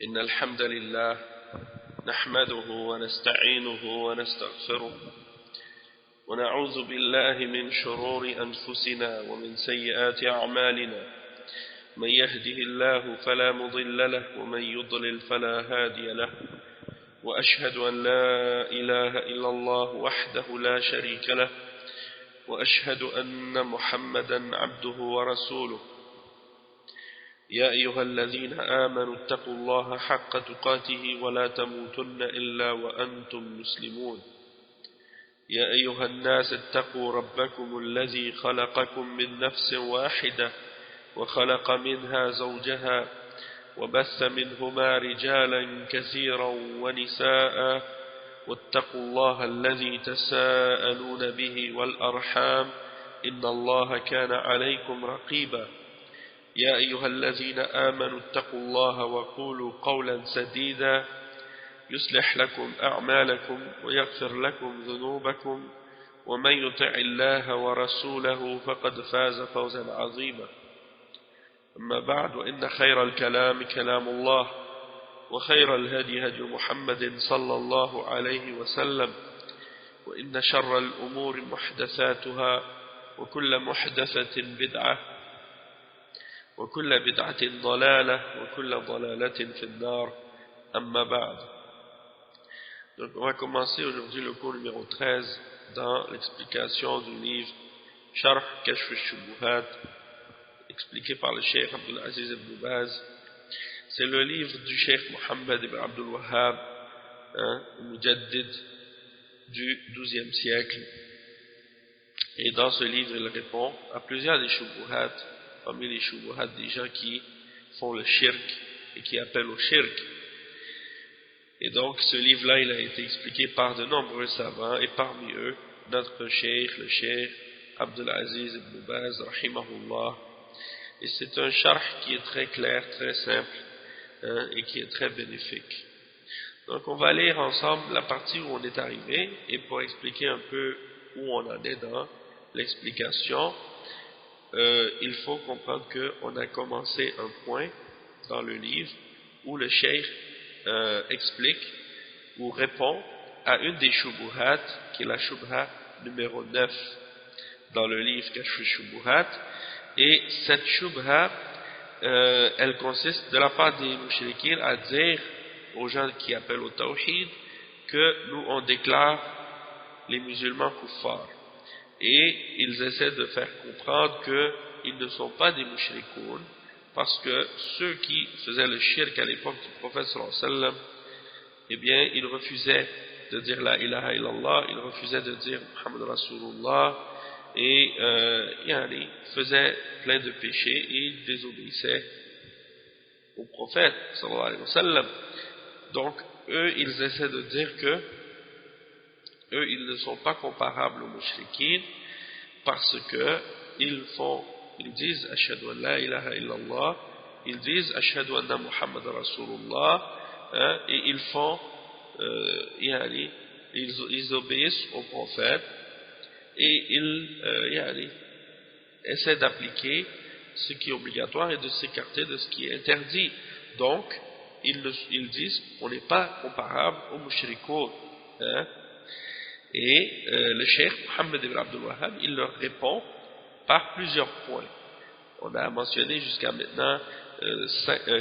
إن الحمد لله نحمده ونستعينه ونستغفره ونعوذ بالله من شرور أنفسنا ومن سيئات أعمالنا من يهده الله فلا مضل له ومن يضلل فلا هادي له وأشهد أن لا إله إلا الله وحده لا شريك له وأشهد أن محمدا عبده ورسوله يا أيها الذين آمنوا اتقوا الله حق تقاته ولا تموتن إلا وأنتم مسلمون يا أيها الناس اتقوا ربكم الذي خلقكم من نفس واحدة وخلق منها زوجها وبث منهما رجالا كثيرا ونساء واتقوا الله الذي تساءلون به والأرحام إن الله كان عليكم رقيبا يا أيها الذين آمنوا اتقوا الله وقولوا قولا سديدا يصلح لكم أعمالكم ويغفر لكم ذنوبكم ومن يطع الله ورسوله فقد فاز فوزا عظيما أما بعد وإن خير الكلام كلام الله وخير الهدي هدي محمد صلى الله عليه وسلم وإن شر الأمور محدثاتها وكل محدثة بدعة وكل بدعة ضلالة وكل ضلالة في النار أما بعد. Donc on va commencer aujourd'hui le cours numéro 13 dans l'explication du livre Sharh Kashf al-Shubuhat expliqué par le Cheikh Abdul Aziz ibn Baz. C'est le livre du Cheikh Mohammed ibn Abdul Wahhab, le Mujaddid du XIIe siècle. Et dans ce livre, il répond à plusieurs des shubuhat, parmi les shubuhat des gens qui font le shirk et qui appellent au shirk. Et donc, ce livre-là, il a été expliqué par de nombreux savants, et parmi eux, notre Cheikh, le Cheikh Abdul Aziz ibn Baz, rahimahullah. Et c'est un sharh qui est très clair, très simple, et qui est très bénéfique. Donc on va lire ensemble la partie où on est arrivé, et pour expliquer un peu où on en est dans l'explication, il faut comprendre qu'on a commencé un point dans le livre où le cheikh explique ou répond à une des shubuhat, qui est la shubha numéro 9 dans le livre Kashf al-Shubuhat. Et cette shubha, elle consiste de la part des mushrikines à dire aux gens qui appellent au tawhid que nous on déclare les musulmans kuffars. Et ils essaient de faire comprendre qu'ils ne sont pas des mushrikoun, parce que ceux qui faisaient le shirk à l'époque du prophète sallallahu alayhi wa sallam, eh bien ils refusaient de dire la ilaha illallah, ils refusaient de dire Muhammad Rasulullah, et ils faisaient plein de péchés et ils désobéissaient au prophète sallallahu alayhi wa sallam. Donc eux ils essaient de dire que eux ils ne sont pas comparables aux mushrikines, parce que ils disent ashhadu an la ilaha illallah, ils disent ashhadu anna Muhammad Rasulullah, et ils font ils obéissent au prophète, et ils essaient d'appliquer ce qui est obligatoire et de s'écarter de ce qui est interdit. Donc ils disent on n'est pas comparable aux mushrikoun, et le cheikh Mohammed ibn Abdul Wahhab il leur répond par plusieurs points. On a mentionné jusqu'à maintenant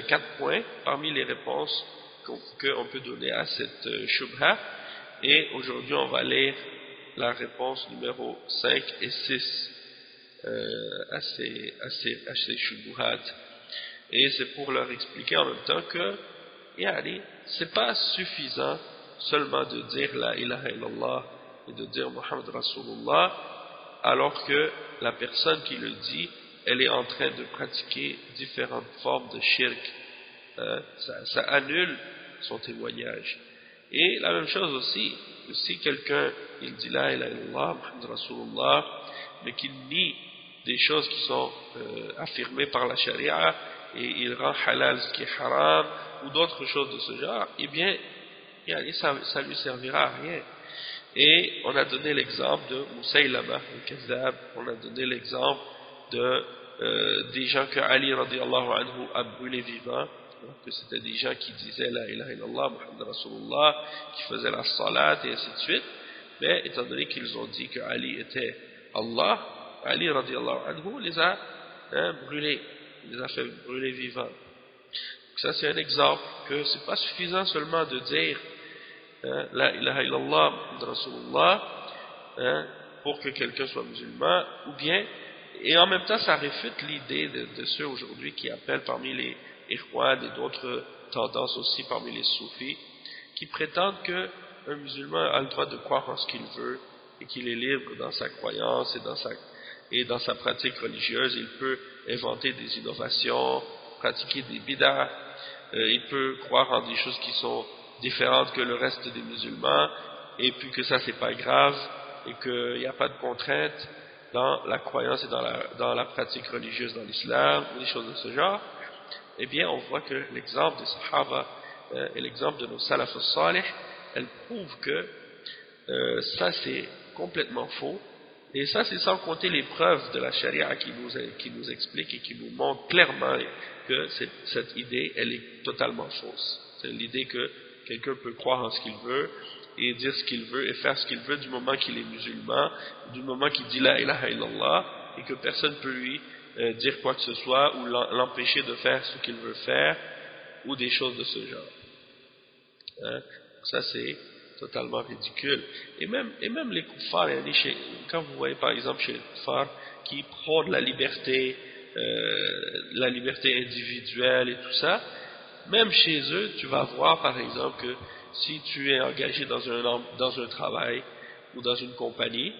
4 points parmi les réponses qu'on peut donner à cette shubha, et aujourd'hui on va lire la réponse numéro 5 et 6 à ces shubuhat. Et c'est pour leur expliquer en même temps que c'est pas suffisant seulement de dire la ilaha illallah et de dire Muhammad Rasulullah, alors que la personne qui le dit, elle est en train de pratiquer différentes formes de shirk. Ça annule son témoignage. Et la même chose aussi, que si quelqu'un il dit la ilaha illallah Muhammad Rasulullah, mais qu'il nie des choses qui sont affirmées par la charia, et il rend halal ce qui est haram ou d'autres choses de ce genre, eh bien ça lui servira à rien. Et on a donné l'exemple de Musaylama al-Kazzab, on a donné l'exemple de des gens que Ali radiallahu anhu a brûlé vivant, que c'était des gens qui disaient la ilaha illallah, Muhammad Rasulullah, qui faisaient la salat et ainsi de suite, mais étant donné qu'ils ont dit que Ali était Allah, Ali radiallahu anhu les a brûlés, les a fait brûler vivants. Donc ça c'est un exemple que c'est pas suffisant seulement de dire la ilaha illallah, Muhammad Rasulullah, pour que quelqu'un soit musulman, ou bien, et en même temps ça réfute l'idée de ceux aujourd'hui qui appellent parmi les Ikhwan et d'autres tendances aussi parmi les soufis, qui prétendent qu'un musulman a le droit de croire en ce qu'il veut et qu'il est libre dans sa croyance et dans sa pratique religieuse. Il peut inventer des innovations, pratiquer des bid'ah, il peut croire en des choses qui sont différentes que le reste des musulmans, et puis que ça c'est pas grave, et qu'il n'y a pas de contrainte dans la croyance et dans la pratique religieuse dans l'islam, ou des choses de ce genre. Eh bien on voit que l'exemple des Sahaba et l'exemple de nos Salaf al-Salih, elles prouvent que ça c'est complètement faux, et ça c'est sans compter les preuves de la charia qui nous expliquent et qui nous montrent clairement que cette idée elle est totalement fausse. C'est l'idée que quelqu'un peut croire en ce qu'il veut et dire ce qu'il veut et faire ce qu'il veut du moment qu'il est musulman, du moment qu'il dit la ilaha illallah, et que personne ne peut lui dire quoi que ce soit ou l'empêcher de faire ce qu'il veut faire ou des choses de ce genre. Ça c'est totalement ridicule. Et même les kuffars, quand vous voyez par exemple chez les kuffars qui prônent la liberté individuelle et tout ça, même chez eux, tu vas voir par exemple que si tu es engagé dans un travail ou dans une compagnie,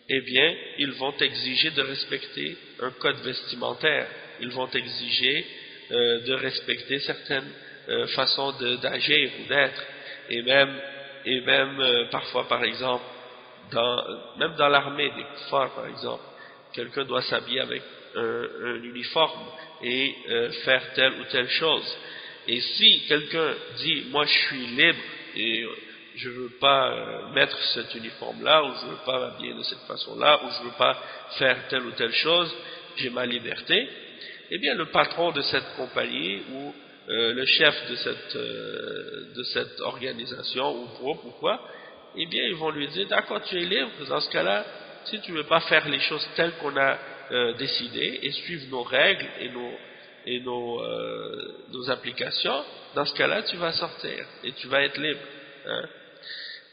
eh bien, ils vont t'exiger de respecter un code vestimentaire. Ils vont t'exiger de respecter certaines façons d'agir ou d'être. Et même parfois, par exemple, même dans l'armée des kuffars, par exemple, quelqu'un doit s'habiller avec un uniforme et faire telle ou telle chose. Et si quelqu'un dit moi je suis libre et je veux pas mettre cet uniforme-là, ou je veux pas m'habiller de cette façon-là, ou je veux pas faire telle ou telle chose, j'ai ma liberté, eh bien le patron de cette compagnie ou le chef de cette organisation ou groupe ou quoi, eh bien ils vont lui dire d'accord, tu es libre, dans ce cas-là, si tu veux pas faire les choses telles qu'on a décidé et suivre nos règles et nos applications, dans ce cas-là tu vas sortir et tu vas être libre, hein.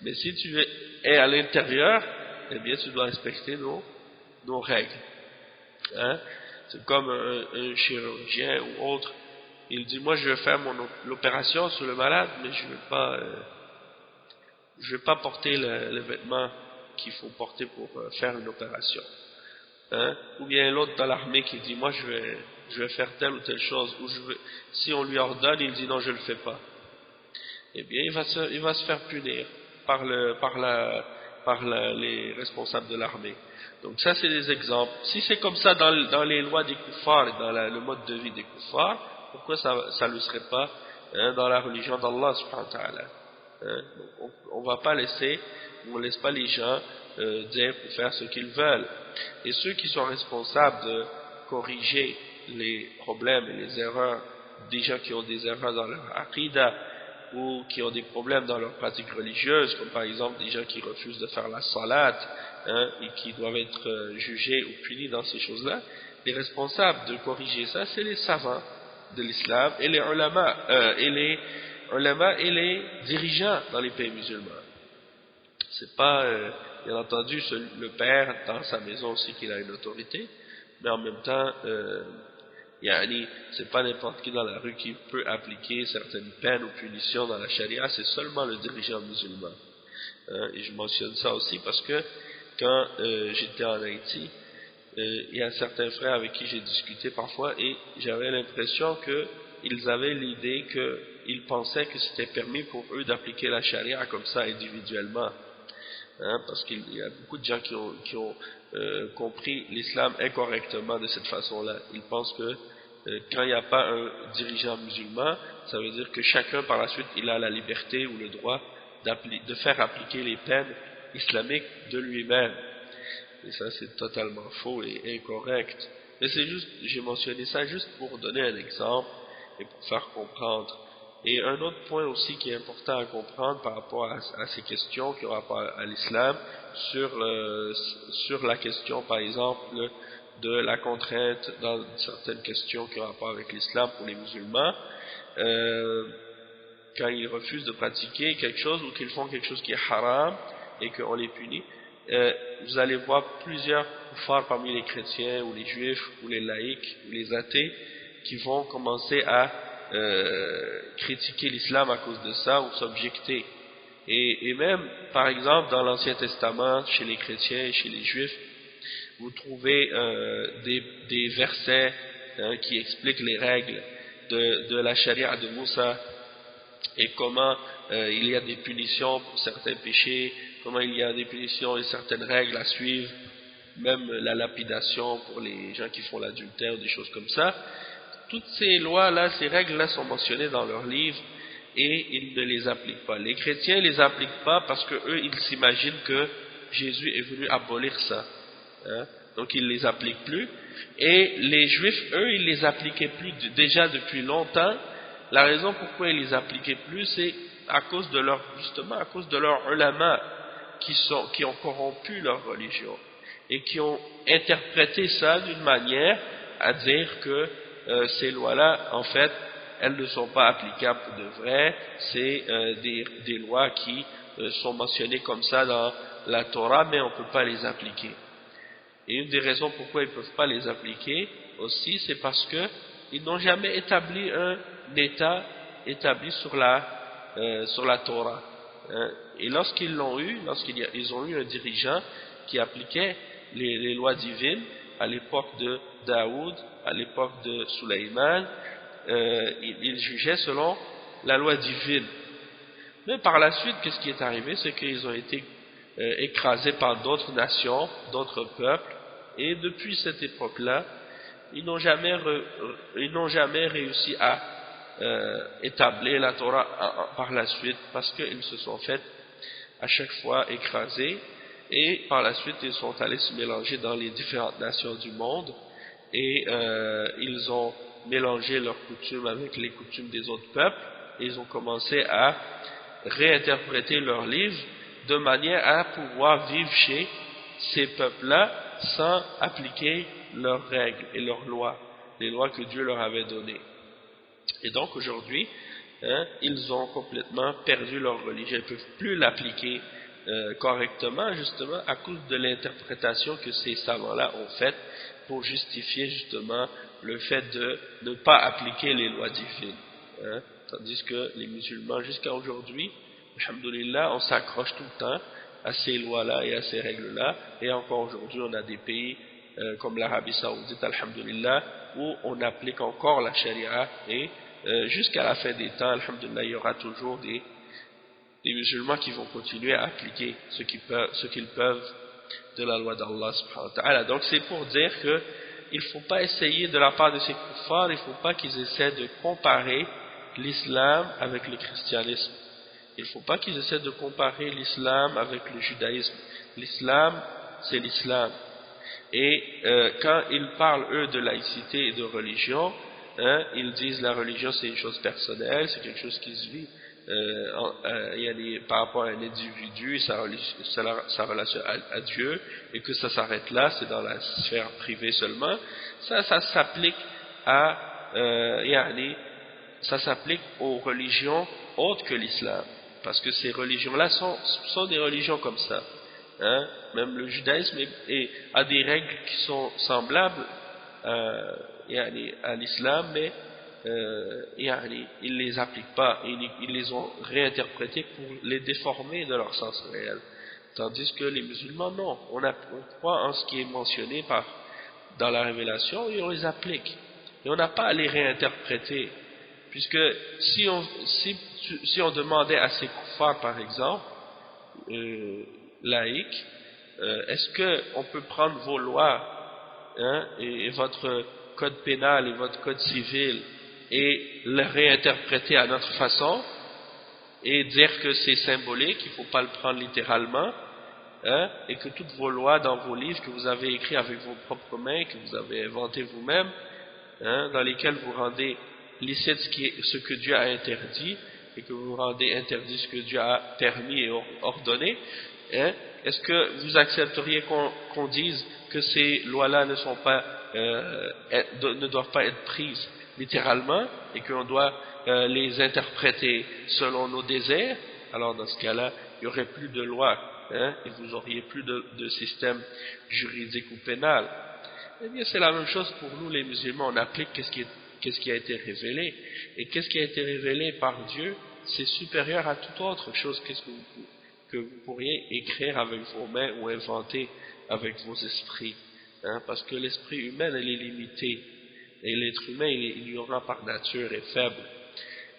Mais si tu es à l'intérieur, eh bien tu dois respecter nos règles, hein. C'est comme un chirurgien ou autre, il dit moi je vais faire l'opération sur le malade, mais je vais pas porter le vêtement qu'il faut porter pour faire une opération, hein. Ou bien l'autre dans l'armée qui dit moi je vais faire telle ou telle chose, ou si on lui ordonne, il dit non je le fais pas, eh bien il va se faire punir par les responsables de l'armée. Donc ça c'est des exemples. Si c'est comme ça dans les lois des kuffars et dans le mode de vie des kuffars, pourquoi ça ne le serait pas dans la religion d'Allah subhanahu wa ta'ala, hein? Donc on ne laisse pas les gens dire pour faire ce qu'ils veulent. Et ceux qui sont responsables de corriger les problèmes et les erreurs des gens qui ont des erreurs dans leur aqidah ou qui ont des problèmes dans leur pratique religieuse, comme par exemple des gens qui refusent de faire la salat, hein, et qui doivent être jugés ou punis dans ces choses-là, les responsables de corriger ça, c'est les savants de l'islam et les ulama et les dirigeants dans les pays musulmans. C'est pas, bien entendu, le père dans sa maison aussi qu'il a une autorité, mais en même temps, c'est pas n'importe qui dans la rue qui peut appliquer certaines peines ou punitions dans la charia, c'est seulement le dirigeant musulman. Et je mentionne ça aussi parce que quand j'étais en Haïti, il y a certains frères avec qui j'ai discuté parfois et j'avais l'impression qu'ils avaient l'idée qu'ils pensaient que c'était permis pour eux d'appliquer la charia comme ça individuellement, hein, parce qu'il y a beaucoup de gens qui ont compris l'islam incorrectement de cette façon-là. Ils pensent que quand il n'y a pas un dirigeant musulman, ça veut dire que chacun par la suite il a la liberté ou le droit de faire appliquer les peines islamiques de lui-même. Et ça c'est totalement faux et incorrect. Mais c'est juste, j'ai mentionné ça juste pour donner un exemple et pour faire comprendre. Et un autre point aussi qui est important à comprendre par rapport à ces questions qui ont rapport à l'islam, sur la question par exemple de la contrainte dans certaines questions qui ont rapport avec l'islam pour les musulmans, quand ils refusent de pratiquer quelque chose ou qu'ils font quelque chose qui est haram et qu'on les punit, vous allez voir plusieurs kuffars parmi les chrétiens ou les juifs ou les laïcs ou les athées qui vont commencer à critiquer l'islam à cause de ça ou s'objecter. Et même, par exemple, dans l'Ancien Testament, chez les chrétiens et chez les juifs, vous trouvez des versets qui expliquent les règles de la charia de Moussa et comment il y a des punitions pour certains péchés, comment il y a des punitions et certaines règles à suivre, même la lapidation pour les gens qui font l'adultère, des choses comme ça. Toutes ces lois-là, ces règles-là sont mentionnées dans leurs livres et ils ne les appliquent pas. Les chrétiens ne les appliquent pas parce qu'eux, ils s'imaginent que Jésus est venu abolir ça. Donc ils ne les appliquent plus. Et les juifs, eux, ils les appliquaient plus déjà depuis longtemps. La raison pourquoi ils les appliquaient plus, c'est à cause de justement à cause de leurs ulama qui ont corrompu leur religion et qui ont interprété ça d'une manière à dire que ces lois-là, en fait, elles ne sont pas applicables pour de vrai. C'est des lois qui sont mentionnées comme ça dans la Torah, mais on ne peut pas les appliquer. Et une des raisons pourquoi ils ne peuvent pas les appliquer aussi, c'est parce qu'ils n'ont jamais établi un État établi sur la Torah. Et lorsqu'ils l'ont eu, lorsqu'ils ont eu un dirigeant qui appliquait les lois divines à l'époque de Daoud, à l'époque de Sulaiman, ils jugeaient selon la loi divine. Mais par la suite, qu'est-ce qui est arrivé? C'est qu'ils ont été écrasés par d'autres nations, d'autres peuples, et depuis cette époque-là, ils n'ont jamais réussi à établir la Torah par la suite, parce qu'ils se sont fait à chaque fois écraser, et par la suite ils sont allés se mélanger dans les différentes nations du monde, et ils ont mélangé leurs coutumes avec les coutumes des autres peuples, et ils ont commencé à réinterpréter leurs livres de manière à pouvoir vivre chez ces peuples-là sans appliquer leurs règles et leurs lois, les lois que Dieu leur avait données. Et donc aujourd'hui, ils ont complètement perdu leur religion, ils ne peuvent plus l'appliquer correctement, justement à cause de l'interprétation que ces savants-là ont faite pour justifier justement le fait de ne pas appliquer les lois divines. Tandis que les musulmans, jusqu'à aujourd'hui, alhamdoulilah, on s'accroche tout le temps à ces lois-là et à ces règles-là, et encore aujourd'hui on a des pays comme l'Arabie Saoudite, alhamdoulilah, où on applique encore la charia, et jusqu'à la fin des temps, alhamdoulilah, il y aura toujours des musulmans qui vont continuer à appliquer ce qu'ils peuvent de la loi d'Allah subhanahu wa ta'ala. Donc c'est pour dire que il ne faut pas essayer de la part de ces kuffars, il ne faut pas qu'ils essaient de comparer l'islam avec le christianisme. Il ne faut pas qu'ils essaient de comparer l'islam avec le judaïsme. L'islam, c'est l'islam. Et quand ils parlent, eux, de laïcité et de religion, ils disent la religion c'est une chose personnelle, c'est quelque chose qui se vit par rapport à un individu, sa relation à Dieu, et que ça s'arrête là, c'est dans la sphère privée seulement. Ça s'applique ça s'applique aux religions autres que l'islam, parce que ces religions-là sont des religions comme ça. Même le judaïsme a des règles qui sont semblables à l'islam, mais ils les appliquent pas, ils les ont réinterprétés pour les déformer de leur sens réel. Tandis que les musulmans, non, on croit en ce qui est mentionné dans la révélation et on les applique. Et on n'a pas à les réinterpréter, puisque si on demandait à ces kuffars, par exemple, laïcs, est-ce qu'on peut prendre vos lois et votre code pénal et votre code civil et le réinterpréter à notre façon et dire que c'est symbolique, il ne faut pas le prendre littéralement, et que toutes vos lois dans vos livres que vous avez écrits avec vos propres mains, que vous avez inventées vous-même, dans lesquelles vous rendez licite ce que Dieu a interdit et que vous rendez interdit ce que Dieu a permis et ordonné, hein, est-ce que vous accepteriez qu'on dise que ces lois-là ne doivent pas être prises littéralement et qu'on doit les interpréter selon nos désirs? Alors dans ce cas-là, il n'y aurait plus de lois, hein, et vous n'auriez plus de système juridique ou pénal. Eh bien, c'est la même chose pour nous les musulmans. On applique qu'est-ce qui a été révélé. Et qu'est-ce qui a été révélé par Dieu, c'est supérieur à toute autre chose que vous pourriez écrire avec vos mains ou inventer avec vos esprits. Hein, parce que l'esprit humain, il est limité. Et l'être humain, il est ignorant par nature et faible.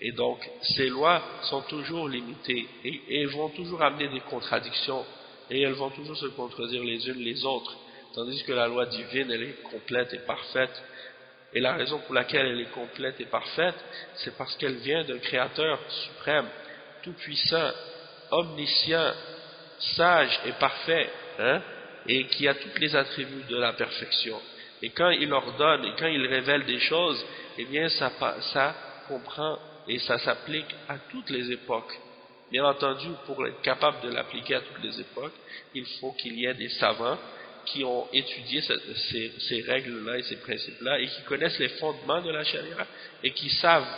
Et donc, ces lois sont toujours limitées. Et vont toujours amener des contradictions. Et elles vont toujours se contredire les unes les autres. Tandis que la loi divine, elle est complète et parfaite. Et la raison pour laquelle elle est complète et parfaite, c'est parce qu'elle vient d'un Créateur suprême, tout-puissant, omniscient, sage et parfait, hein, et qui a tous les attributs de la perfection. Et quand il ordonne et quand il révèle des choses, eh bien ça comprend et ça s'applique à toutes les époques. Bien entendu, pour être capable de l'appliquer à toutes les époques, il faut qu'il y ait des savants qui ont étudié ces règles-là et ces principes-là et qui connaissent les fondements de la charia et qui savent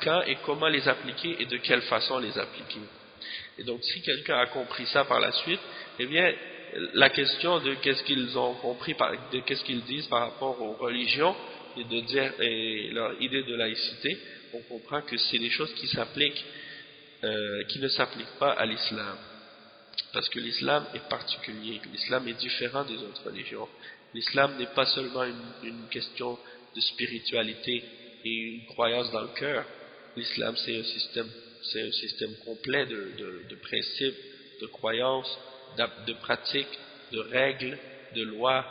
quand et comment les appliquer et de quelle façon les appliquer. Et donc si quelqu'un a compris ça par la suite, eh bien la question de qu'est-ce qu'ils ont compris, de qu'est-ce qu'ils disent par rapport aux religions et leur idée de laïcité, on comprend que c'est des choses qui s'appliquent, qui ne s'appliquent pas à l'islam. Parce que l'islam est particulier, l'islam est différent des autres religions. L'islam n'est pas seulement une question de spiritualité et une croyance dans le cœur. L'islam, c'est un système complet de principes, de croyances, de pratiques, de règles, de lois.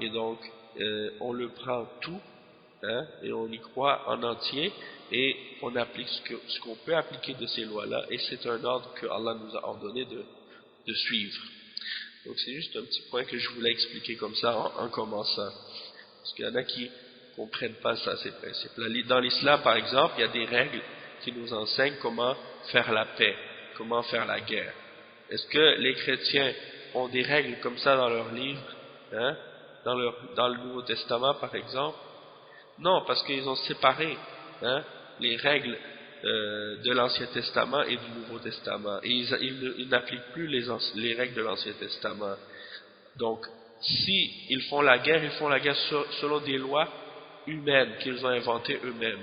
Et donc, on le prend tout, hein, et on y croit en entier, et on applique ce qu'on peut appliquer de ces lois-là, et c'est un ordre que Allah nous a ordonné de suivre. Donc c'est juste un petit point que je voulais expliquer comme ça en commençant. Parce qu'il y en a qui ne comprennent pas ça, ces principes-là. Dans l'islam, par exemple, il y a des règles qui nous enseignent comment faire la paix, comment faire la guerre. Est-ce que les chrétiens ont des règles comme ça dans leurs livres, hein, dans le Nouveau Testament, par exemple? Non, parce qu'ils ont séparé, hein, les règles de l'Ancien Testament et du Nouveau Testament. Et ils n'appliquent plus les règles de l'Ancien Testament. Donc, si ils font la guerre selon des lois humaines qu'ils ont inventées eux-mêmes.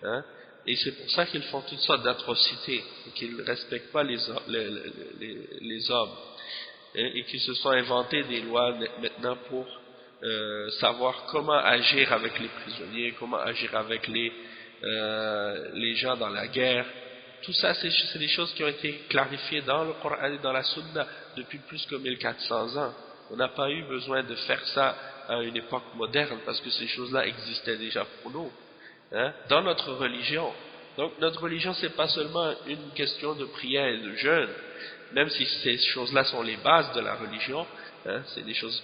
Hein? Et c'est pour ça qu'ils font toutes sortes d'atrocités, et qu'ils ne respectent pas les hommes. Et qu'ils se sont inventés des lois maintenant pour savoir comment agir avec les prisonniers, comment agir avec les gens dans la guerre. Tout ça, c'est des choses qui ont été clarifiées dans le Coran et dans la Sunna depuis plus que 1400 ans. On n'a pas eu besoin de faire ça à une époque moderne parce que ces choses-là existaient déjà pour nous, hein, dans notre religion. Donc notre religion, c'est pas seulement une question de prière et de jeûne, même si ces choses-là sont les bases de la religion, hein, c'est des choses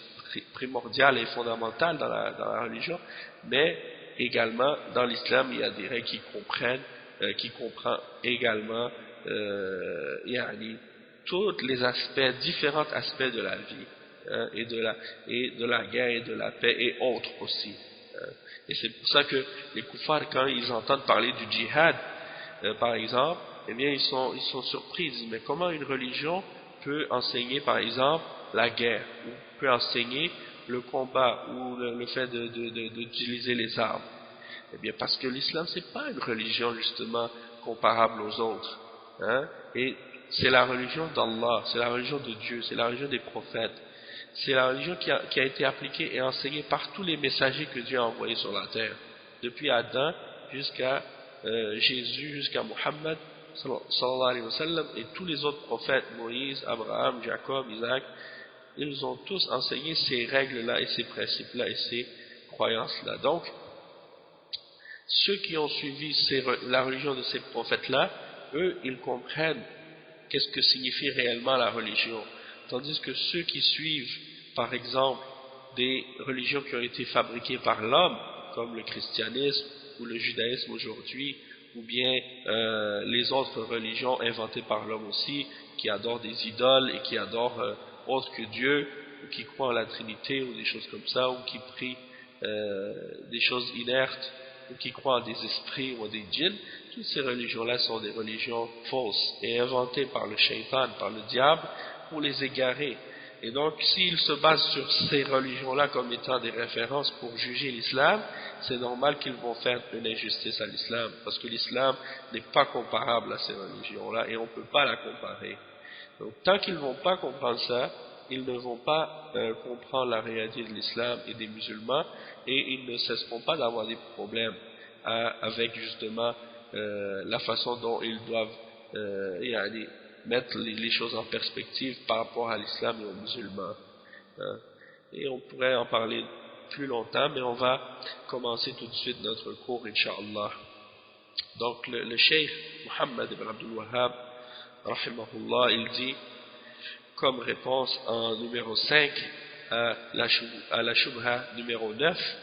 primordiales et fondamentales dans la religion, mais également, dans l'islam, il y a des règles qui comprend également tous les aspects, différents aspects de la vie, hein, et de la guerre et de la paix et autres aussi. Hein. Et c'est pour ça que les koufars, quand ils entendent parler du djihad, par exemple, eh bien ils sont surpris, ils disent mais comment une religion peut enseigner par exemple la guerre, ou peut enseigner le combat ou le fait d'utiliser les armes? Eh bien parce que l'islam c'est pas une religion justement comparable aux autres, hein? Et c'est la religion d'Allah, c'est la religion de Dieu, c'est la religion des prophètes, c'est la religion qui a été appliquée et enseignée par tous les messagers que Dieu a envoyés sur la terre, depuis Adam jusqu'à Jésus, jusqu'à Muhammad sallallahu alayhi wa sallam, et tous les autres prophètes, Moïse, Abraham, Jacob, Isaac. Ils ont tous enseigné ces règles-là et ces principes-là et ces croyances-là. Donc, ceux qui ont suivi la religion de ces prophètes-là, eux, ils comprennent qu'est-ce que signifie réellement la religion. Tandis que ceux qui suivent, par exemple, des religions qui ont été fabriquées par l'homme, comme le christianisme, ou le judaïsme aujourd'hui, ou bien les autres religions inventées par l'homme aussi, qui adorent des idoles et qui adorent autre que Dieu, ou qui croient en la Trinité, ou des choses comme ça, ou qui prient des choses inertes, ou qui croient en des esprits ou en des djinns. Toutes ces religions-là sont des religions fausses et inventées par le shaitan, par le diable, pour les égarer. Et donc, s'ils se basent sur ces religions-là comme étant des références pour juger l'islam, c'est normal qu'ils vont faire une injustice à l'islam, parce que l'islam n'est pas comparable à ces religions-là, et on ne peut pas la comparer. Donc, tant qu'ils ne vont pas comprendre ça, ils ne vont pas comprendre la réalité de l'islam et des musulmans, et ils ne cesseront pas d'avoir des problèmes avec justement la façon dont ils doivent mettre les choses en perspective par rapport à l'islam et aux musulmans. Et on pourrait en parler plus longtemps, mais on va commencer tout de suite notre cours, Inch'Allah. Donc le cheikh Muhammad ibn Abdul Wahhab, rahimahullah, il dit, comme réponse en numéro 5 à la shubha numéro 9,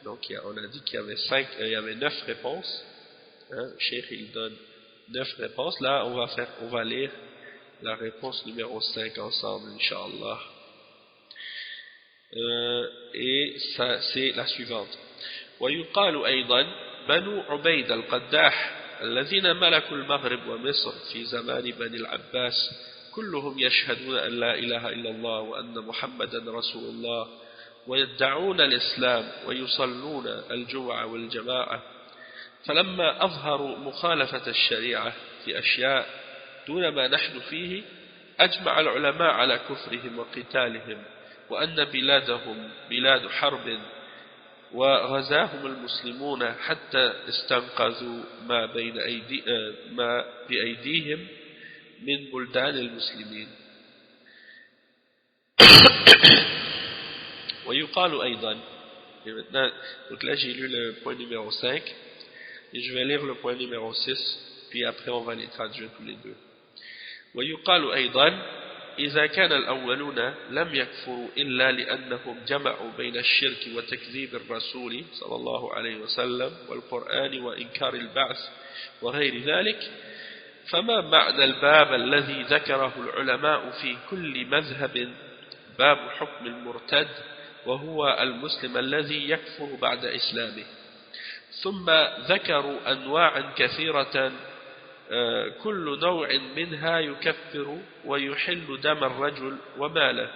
donc on a dit qu'il y avait 9 réponses, le cheikh il donne 9 réponses. Là on va lire la réponse numéro 5 ensemble, Inch'Allah. Et ça c'est la suivante. ويقال أيضا بنو عبيد القداح الذين ملكوا المغرب ومصر في زمان بني العباس كلهم يشهدون أن لا إله إلا الله وأن محمدا رسول الله ويدعون الإسلام ويصلون الجمعة والجماعة فلما أظهروا مخالفة الشريعة في أشياء دون ما نحن فيه أجمع العلماء على كفرهم وقتالهم وأن بلادهم بلاد حرب وغزاهم المسلمون حتى استنقذوا ما بأيديهم من بلدان المسلمين. ويقال أيضا, et maintenant, donc là j'ai lu le point numéro 5 et je vais lire le point numéro 6 puis après on va les traduire tous les deux. ويقال أيضا إذا كان الأولون لم يكفروا إلا لأنهم جمعوا بين الشرك وتكذيب الرسول صلى الله عليه وسلم والقرآن وإنكار البعث وغير ذلك فما معنى الباب الذي ذكره العلماء في كل مذهب باب حكم المرتد وهو المسلم الذي يكفر بعد إسلامه ثم ذكروا أنواعا كثيرة كل نوع منها يكفر ويحل دم الرجل وماله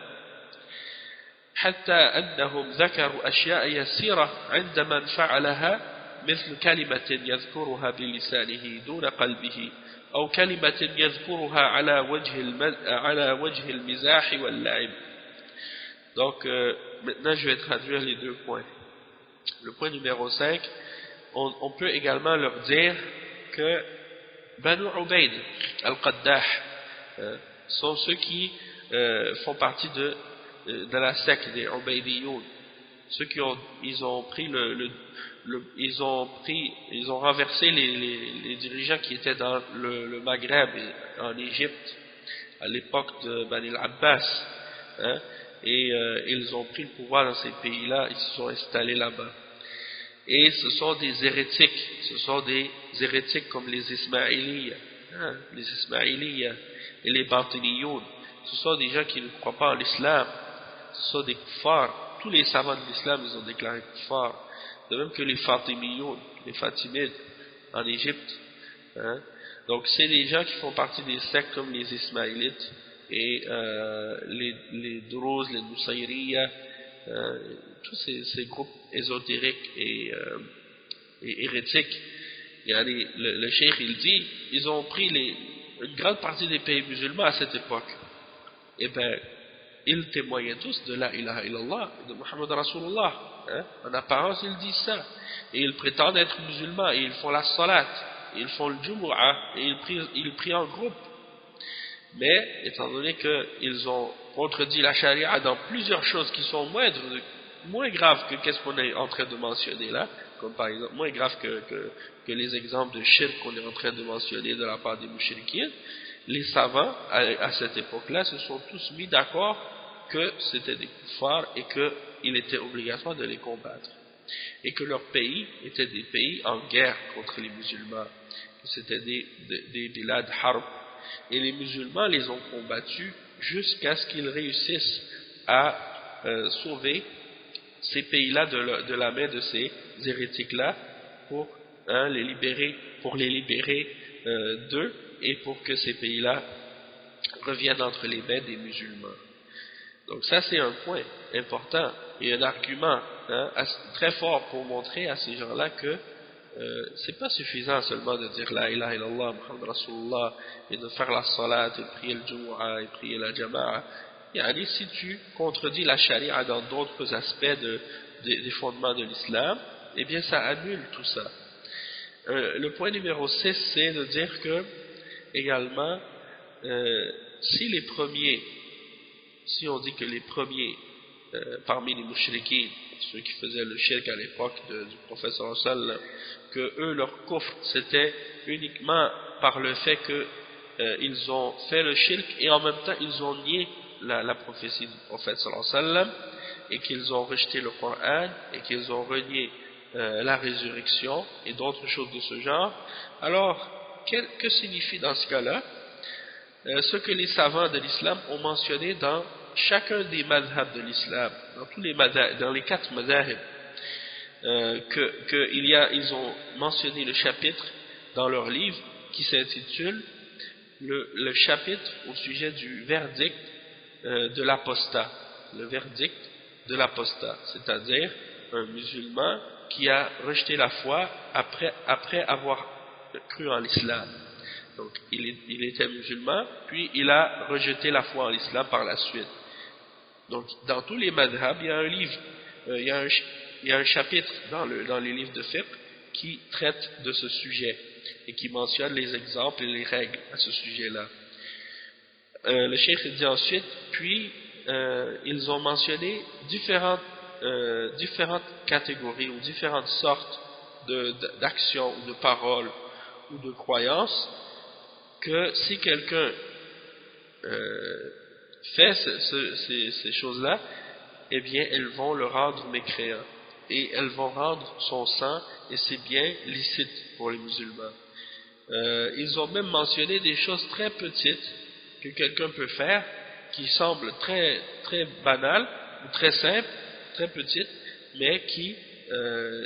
حتى أنهم ذكروا أشياء يسيرة عند من فعلها مثل كلمة يذكرها بلسانه دون قلبه أو كلمة يذكرها على وجه المزاح واللعب. Donc maintenant je vais traduire les deux points. Le point numéro 5, on peut également leur dire que Banu Ubayd al-Qaddah sont ceux qui font partie de la secte des Ubaydiyoun. Ceux qui ils ont renversé les dirigeants qui étaient dans le Maghreb et en Égypte à l'époque de Bani al-Abbas, et ils ont pris le pouvoir dans ces pays-là, ils se sont installés là-bas. Et ce sont des hérétiques comme les Ismaïliya, et les Batiniyoun. Ce sont des gens qui ne croient pas en l'islam, ce sont des kuffars. Tous les savants de l'islam, ils ont déclaré kuffars. De même que les Fatimiyoun, les Fatimides en Égypte. Donc c'est des gens qui font partie des sectes comme les Ismaïlites et les Druze, les Nusayriya, tous ces groupes ésotériques et hérétiques. Le cheikh il dit, ils ont pris une grande partie des pays musulmans à cette époque. Et bien, ils témoignent tous de la ilaha illallah, de Muhammad Rasulullah. En apparence, ils disent ça. Et ils prétendent être musulmans, et ils font la salat, et ils font le jumu'ah, et ils prient en groupe. Mais, étant donné qu'ils ont contredit la charia dans plusieurs choses qui sont moins graves que qu'est-ce qu'on est en train de mentionner là, comme par exemple, moins graves que les exemples de shirk qu'on est en train de mentionner de la part des mouchriquins, les savants, à cette époque-là, se sont tous mis d'accord que c'était des kuffars et qu'il était obligatoire de les combattre. et que leurs pays étaient des pays en guerre contre les musulmans, que c'était des bilad harb, et les musulmans les ont combattus jusqu'à ce qu'ils réussissent à sauver ces pays-là de la main de ces hérétiques-là pour les libérer d'eux et pour que ces pays-là reviennent entre les mains des musulmans. Donc ça c'est un point important et un argument très fort pour montrer à ces gens-là que c'est pas suffisant seulement de dire la ilaha illallah Muhammad Rasulullah et de faire la salat et prier le Jumu'ah et prier la Jama'a. Yani, si tu contredis la charia dans d'autres aspects des fondements de l'islam, eh bien ça annule tout ça. Le point numéro 6, c'est de dire que également si on dit que les premiers parmi les mouchriquins, ceux qui faisaient le shirk à l'époque du prophète sallallahu alayhi wa sallam, que eux leur kufr c'était uniquement par le fait que ils ont fait le shirk et en même temps ils ont nié la prophétie du prophète sallallahu alayhi wa sallam et qu'ils ont rejeté le Coran et qu'ils ont renié la résurrection et d'autres choses de ce genre. Alors que signifie dans ce cas-là ce que les savants de l'islam ont mentionné dans chacun des madhhabs de l'islam, dans les 4 madhhabs, ils ont mentionné le chapitre dans leur livre qui s'intitule le chapitre au sujet du verdict de l'apostat, le verdict de l'apostat, c'est-à-dire un musulman qui a rejeté la foi après avoir cru en l'islam. Donc il était musulman, puis il a rejeté la foi en l'islam par la suite. Donc dans tous les madhhabs, il y a un livre, il y a un chapitre dans les livres de fiqh qui traite de ce sujet et qui mentionne les exemples et les règles à ce sujet-là. Le cheikh dit ensuite, puis ils ont mentionné différentes catégories ou différentes sortes d'actions ou de paroles ou de croyances que si quelqu'un fait ces choses-là, eh bien elles vont le rendre mécréant et elles vont rendre son sang et ses biens licites pour les musulmans. Ils ont même mentionné des choses très petites que quelqu'un peut faire qui semblent très, très banales ou très simples, très petites, mais qui,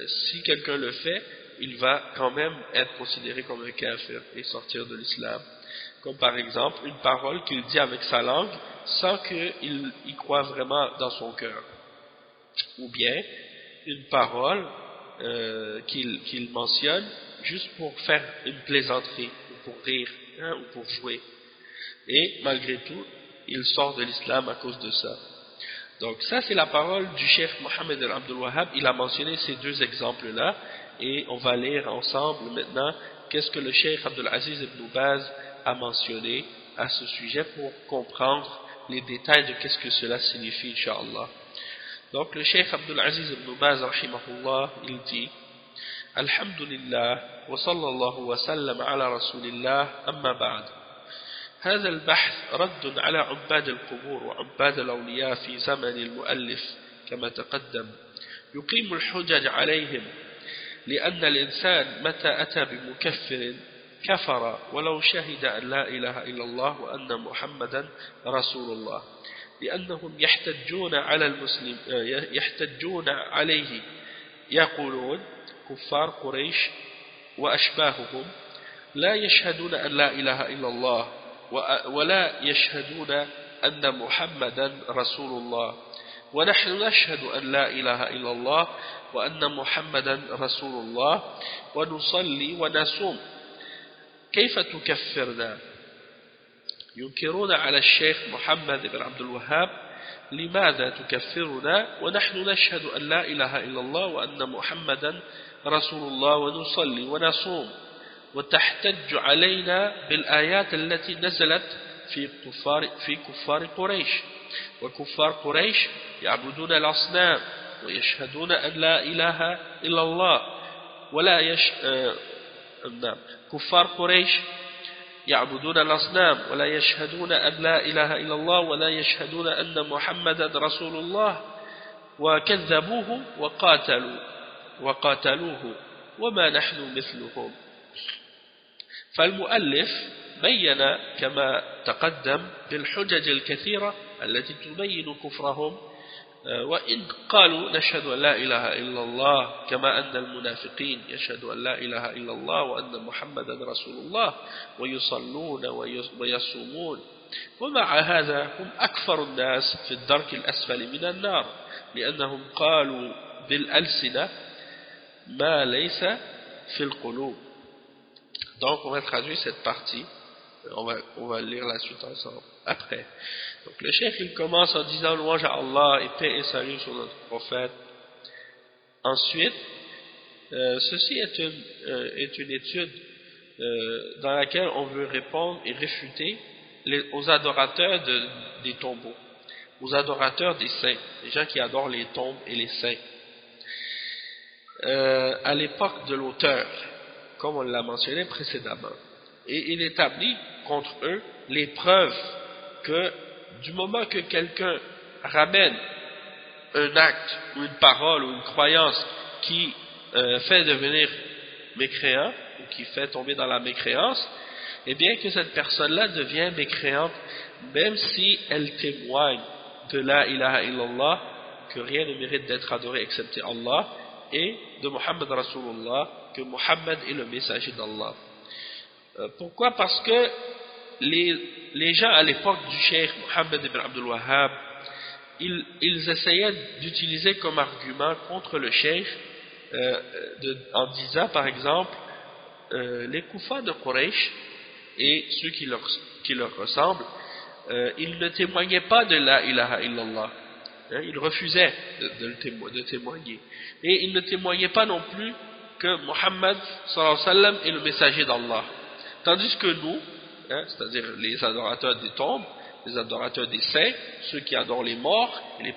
si quelqu'un le fait, il va quand même être considéré comme un kafir et sortir de l'islam. Comme par exemple une parole qu'il dit avec sa langue sans qu'il y croit vraiment dans son cœur. Ou bien une parole qu'il mentionne juste pour faire une plaisanterie, ou pour rire, ou pour jouer. Et malgré tout, il sort de l'islam à cause de ça. Donc ça c'est la parole du cheikh Mohammed Abdul Wahhab. Il a mentionné ces 2 exemples-là. Et on va lire ensemble maintenant qu'est-ce que le cheikh Abdul Aziz ibn Baz a mentionné à ce sujet pour comprendre les détails de qu'est-ce que cela signifie, Inch'Allah. Donc le cheikh Abdul Aziz ibn Baz, rahimahullah, il dit Alhamdulillah wa sallallahu wa sallam ala rasulillah amma ba'd. هذا البحث رد على عباد القبور وعباد الأولياء في زمن المؤلف كما تقدم يقيم الحجج عليهم لأن الإنسان متى أتى بمكفر كفر ولو شهد أن لا إله إلا الله وأن محمدا رسول الله لأنهم يحتجون عليه يقولون كفار قريش وأشباههم لا يشهدون أن لا إله إلا الله ولا يشهدون أن محمدا رسول الله ونحن نشهد أن لا إله إلا الله وأن محمدا رسول الله ونصلي ونصوم كيف تكفرنا؟ ينكرون على الشيخ محمد بن عبد الوهاب لماذا تكفرنا ونحن نشهد أن لا إله إلا الله وأن محمدا رسول الله ونصلي ونصوم وتحتج علينا بالآيات التي نزلت في كفار قريش وكفار قريش يعبدون الأصنام ويشهدون أن لا إله إلا الله كفار قريش يعبدون الأصنام ولا يشهدون أن لا إله إلا الله ولا يشهدون أن محمدا رسول الله وكذبوه وقاتلوا وقاتلوه وما نحن مثلهم. فالمؤلف بين كما تقدم بالحجج الكثيرة التي تبين كفرهم، وإن قالوا نشهد أن لا إله إلا الله كما أن المنافقين يشهدوا أن لا إله إلا الله وأن محمدا رسول الله ويصلون ويصومون، ومع هذا هم أكثر الناس في الدرك الأسفل من النار، لأنهم قالوا بالألسنة ما ليس في القلوب. Donc on va traduire cette partie, on va lire la suite ensemble après. Donc le cheikh il commence en disant louange à Allah et paix et salut sur notre prophète. Ensuite, ceci est une étude dans laquelle on veut répondre et réfuter aux adorateurs des tombeaux, aux adorateurs des saints, les gens qui adorent les tombes et les saints. À l'époque de l'auteur, comme on l'a mentionné précédemment, et il établit contre eux les preuves que du moment que quelqu'un ramène un acte ou une parole ou une croyance qui fait devenir mécréant ou qui fait tomber dans la mécréance, et bien que cette personne-là devient mécréante même si elle témoigne de la ilaha illallah, que rien ne mérite d'être adoré excepté Allah, et de Muhammad Rasulullah, que Muhammad est le messager d'Allah. Pourquoi? Parce que les gens à l'époque du cheikh Muhammad ibn Abdul Wahhab, ils essayaient d'utiliser comme argument contre le cheikh en disant par exemple les koufars de Quraysh et ceux qui leur ressemblent, ils ne témoignaient pas de la ilaha illallah, ils refusaient de témoigner, et ils ne témoignaient pas non plus que Muhammad sallallahu alayhi wa sallam est le messager d'Allah, tandis que nous, c'est-à-dire les adorateurs des tombes, les adorateurs des saints, ceux qui adorent les morts, les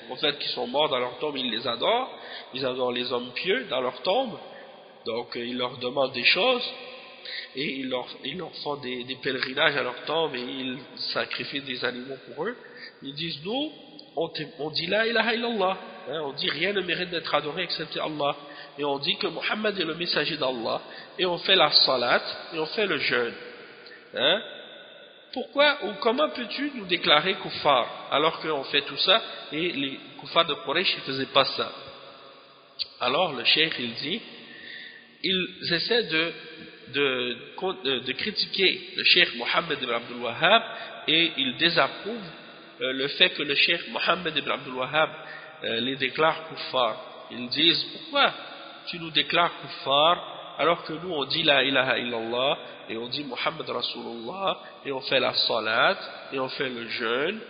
prophètes qui sont morts dans leur tombe, ils adorent les hommes pieux dans leur tombe, donc ils leur demandent des choses, et ils leur font des pèlerinages à leur tombe, et ils sacrifient des animaux pour eux. Ils disent, nous, on dit la ilaha illallah, on dit rien ne mérite d'être adoré excepté Allah, et on dit que Muhammad est le messager d'Allah, et on fait la salat, et on fait le jeûne. Pourquoi ou comment peux-tu nous déclarer kuffar alors qu'on fait tout ça, et les kuffars de Quraysh ne faisaient pas ça? Alors le cheikh il dit, ils essaient de critiquer le cheikh Muhammad ibn Abdul Wahhab, et ils désapprouvent le fait que le cheikh Muhammad ibn Abdul Wahhab les déclare kuffar. Ils disent, pourquoi tu nous déclares kuffar alors que nous on dit la ilaha illallah et on dit Muhammad Rasulullah et on fait la salat et on fait le jeûne,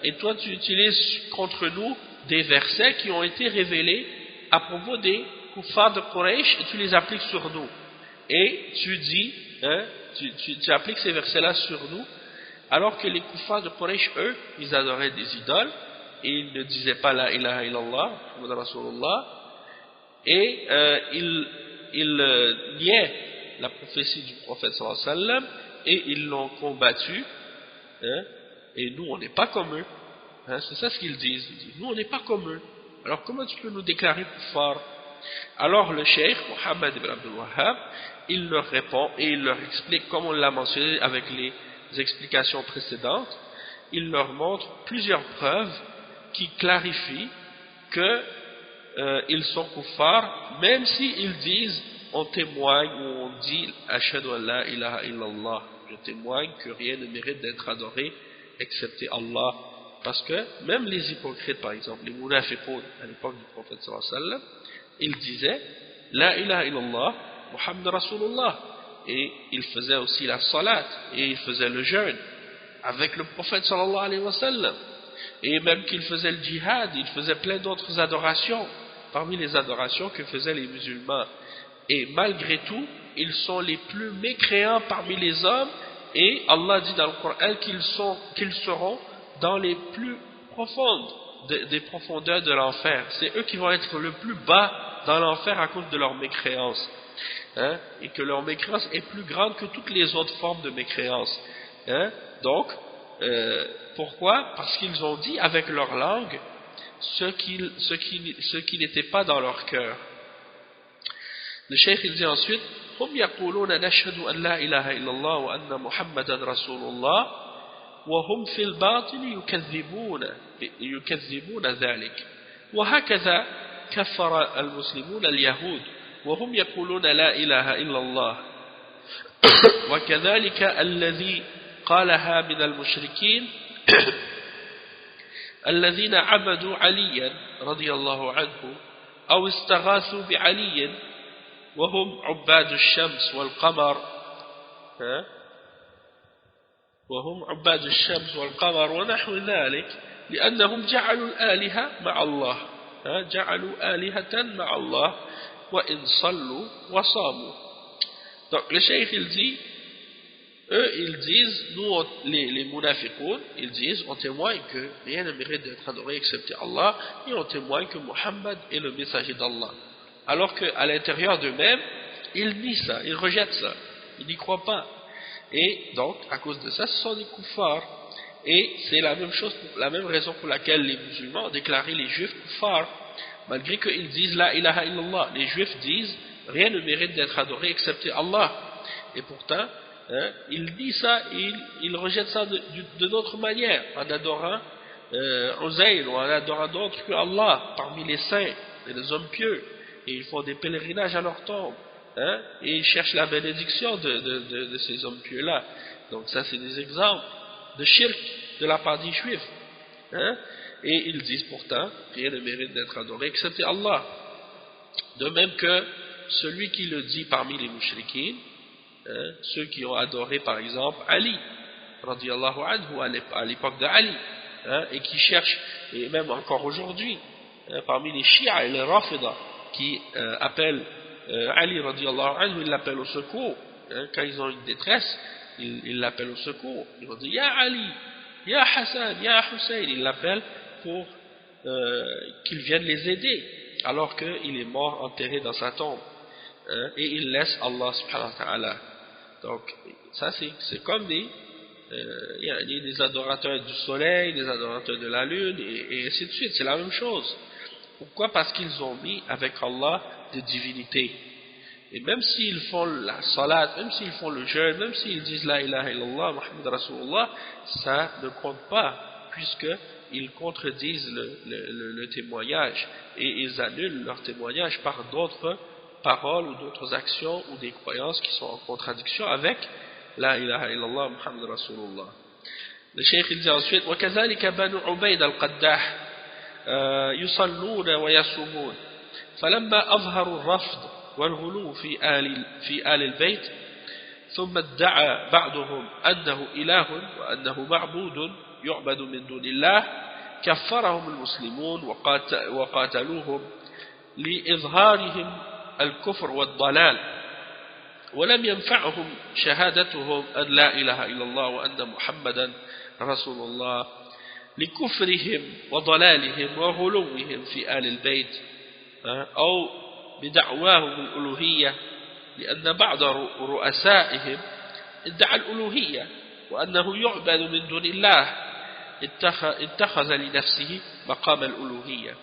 et toi tu utilises contre nous des versets qui ont été révélés à propos des kuffars de Quraysh et tu les appliques sur nous, et tu dis tu appliques ces versets là sur nous alors que les kuffars de Quraysh, eux, ils adoraient des idoles et ils ne disaient pas la ilaha illallah Muhammad Rasulullah, et ils niaient la prophétie du prophète sallallahu alayhi wa sallam, et ils l'ont combattu, et nous on n'est pas comme eux, c'est ça ce qu'ils disent. Ils disent, nous on n'est pas comme eux, alors comment tu peux nous déclarer kuffar? Alors le cheikh Muhammad ibn Abdul Wahhab, il leur répond et il leur explique, comme on l'a mentionné avec les explications précédentes, il leur montre plusieurs preuves qui clarifient que ils sont kuffar, même s'ils disent on témoigne ou on dit ashhadu an la ilaha illallah, je témoigne que rien ne mérite d'être adoré excepté Allah. Parce que même les hypocrites, par exemple les munafiqoun à l'époque du prophète sallallahu alayhi wa sallam, ils disaient la ilaha illallah Muhammad Rasulullah, et ils faisaient aussi la salat et ils faisaient le jeûne avec le prophète sallallahu alayhi wa sallam, et même qu'ils faisaient le djihad, ils faisaient plein d'autres adorations parmi les adorations que faisaient les musulmans, et malgré tout ils sont les plus mécréants parmi les hommes, et Allah dit dans le Coran qu'ils seront dans les plus profondes des profondeurs de l'enfer. C'est eux qui vont être le plus bas dans l'enfer à cause de leur mécréance, et que leur mécréance est plus grande que toutes les autres formes de mécréance. Donc pourquoi? Parce qu'ils ont dit avec leur langue ce qui n'était pas dans leur cœur. Le cheikh il dit ensuite هم يقولون نشهد أن لا إله إلا الله وأن محمدا رسول الله وهم في الباطن يكذبون ذلك وهكذا كفر المسلمون اليهود وهم يقولون لا إله إلا الله وكذلك الذي قالها من المشركين الذين عبدوا عليا رضي الله عنه أو استغاثوا بعلي وهم عباد الشمس والقمر ونحو ذلك لأنهم جعلوا الآلهة مع الله جعلوا آلهة مع الله وإن صلوا وصاموا. Donc le cheikh il dit, eux ils disent, nous les munafiqoun, ils disent, on témoigne que rien ne mérite d'être adoré excepté Allah, et on témoigne que Muhammad est le messager d'Allah. Alors qu'à l'intérieur d'eux-mêmes, ils nient ça, ils rejettent ça, ils n'y croient pas. Et donc, à cause de ça, ce sont des kuffars. Et c'est la même chose, la même raison pour laquelle les musulmans ont déclaré les juifs kuffars, malgré qu'ils disent la ilaha illallah. Les juifs disent, rien ne mérite d'être adoré excepté Allah. Et pourtant, ils nient ça, ils rejettent ça de notre manière, en adorant Uzayr, ou en adorant d'autres que Allah, parmi les saints et les hommes pieux. Et ils font des pèlerinages à leur tombe, et ils cherchent la bénédiction de ces hommes pieux-là. Donc ça c'est des exemples de shirk de la part des juifs. Et ils disent pourtant, rien ne mérite d'être adoré excepté Allah. De même que celui qui le dit parmi les mushrikines, ceux qui ont adoré par exemple Ali, radiyallahu anhu, à l'époque de Ali, et qui cherchent, et même encore aujourd'hui, parmi les Shia et les Rafida, qui appellent Ali radiyallahu anhu, ils l'appellent au secours, quand ils ont une détresse, ils l'appellent au secours, ils vont dire Ya Ali, Ya Hassan, Ya Hussein, ils l'appellent pour qu'ils viennent les aider, alors qu'il est mort enterré dans sa tombe, et il laisse Allah subhanahu wa ta'ala. Donc ça c'est comme des adorateurs du soleil, des adorateurs de la lune, et ainsi de suite, c'est la même chose. Pourquoi? Parce qu'ils ont mis avec Allah des divinités. Et même s'ils font la salat, même s'ils font le jeûne, même s'ils disent la ilaha illallah, Muhammad Rasulullah, ça ne compte pas, puisqu'ils contredisent le témoignage, et ils annulent leur témoignage par d'autres paroles ou d'autres actions ou des croyances qui sont en contradiction avec la ilaha illallah, Muhammad Rasulullah. Le cheikh il dit ensuite وَكَذَلِكَ بَنُو عُبَيْدَ الْقَدَّاحِ يصلون ويصومون فلما أظهروا الرفض والغلو في آل البيت ثم ادعى بعضهم أنه إله وأنه معبود يعبد من دون الله كفرهم المسلمون وقاتلوهم لإظهارهم الكفر والضلال ولم ينفعهم شهادتهم أن لا إله إلا الله وأن محمدا رسول الله لكفرهم وضلالهم وغلوهم في آل البيت أو بدعواهم الألوهية لأن بعض رؤسائهم ادعى الألوهية وأنه يعبد من دون الله اتخذ لنفسه مقام الألوهية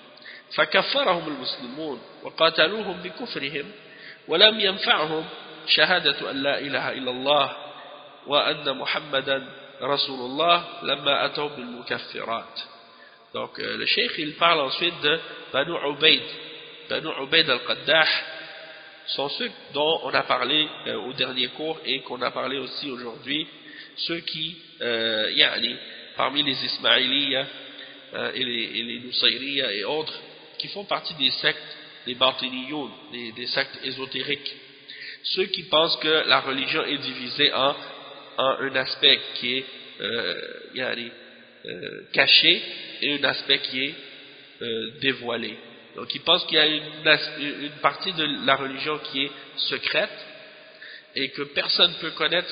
فكفرهم المسلمون وقاتلوهم بكفرهم ولم ينفعهم شهادة أن لا إله إلا الله وأن محمدا Rasulullah lamma ataw bil mukaffirat. Donc le cheikh il parle ensuite de Banu Ubayd al-Qaddah, sont ceux dont on a parlé au dernier cours et qu'on a parlé aussi aujourd'hui, ceux qui parmi les Ismaïliya et les Nusayriya et autres qui font partie des sectes des Batiniyoun, des sectes ésotériques, ceux qui pensent que la religion est divisée en un aspect qui est caché et un aspect qui est dévoilé. Donc ils pensent qu'il y a une partie de la religion qui est secrète et que personne ne peut connaître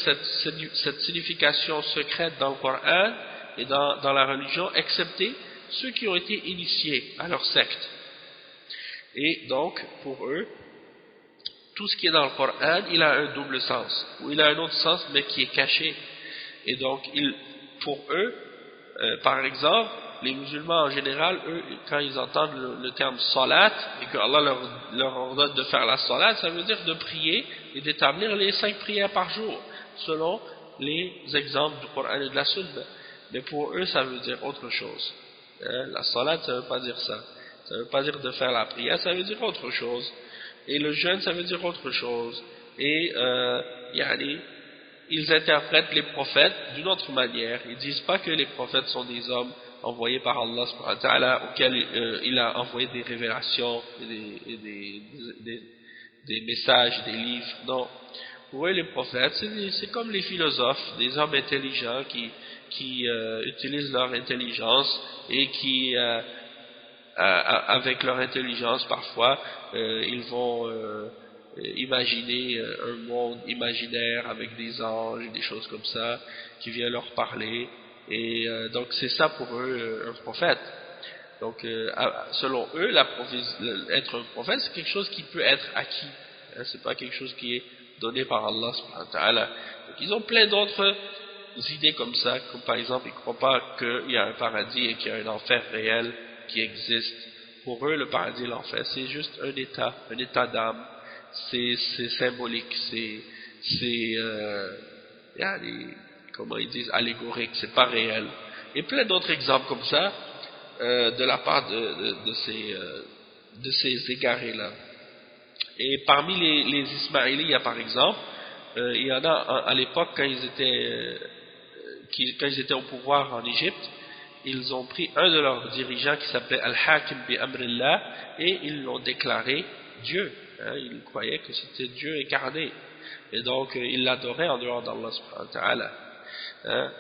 cette signification secrète dans le Coran et dans la religion excepté ceux qui ont été initiés à leur secte. Et donc pour eux, tout ce qui est dans le Coran, il a un double sens, ou il a un autre sens mais qui est caché. Et donc, pour eux, par exemple, les musulmans en général, eux, quand ils entendent le terme salat, et que Allah leur ordonne de faire la salat, ça veut dire de prier et d'établir les 5 prières par jour, selon les exemples du Coran et de la Sunna. Mais pour eux, ça veut dire autre chose. La salat, ça ne veut pas dire ça. Ça ne veut pas dire de faire la prière, ça veut dire autre chose. Et le jeûne, ça veut dire autre chose. Et ils interprètent les prophètes d'une autre manière. Ils ne disent pas que les prophètes sont des hommes envoyés par Allah subhanahu wa ta'ala, auxquels il a envoyé des révélations, et des messages, des livres. Non. Pour eux, les prophètes, c'est comme les philosophes, des hommes intelligents qui utilisent leur intelligence et qui, avec leur intelligence parfois, ils vont imaginer un monde imaginaire avec des anges, des choses comme ça, qui viennent leur parler. Et donc c'est ça pour eux un prophète. Donc selon eux, être un prophète, c'est quelque chose qui peut être acquis. C'est pas quelque chose qui est donné par Allah subhanahu wa ta'ala. Donc ils ont plein d'autres idées comme ça, comme par exemple ils ne croient pas qu'il y a un paradis et qu'il y a un enfer réel qui existe. Pour eux, le paradis et l'enfer, c'est juste un état d'âme. C'est symbolique, comment ils disent, allégorique, c'est pas réel. Et plein d'autres exemples comme ça de la part de ces égarés-là. Et parmi les Ismaélites, par exemple, il y en a à l'époque quand ils étaient au pouvoir en Égypte, ils ont pris un de leurs dirigeants qui s'appelait Al-Hakim bi Amrillah et ils l'ont déclaré Dieu. Ils croyaient que c'était Dieu incarné. Et donc, ils l'adoraient en dehors d'Allah subhanahu wa ta'ala.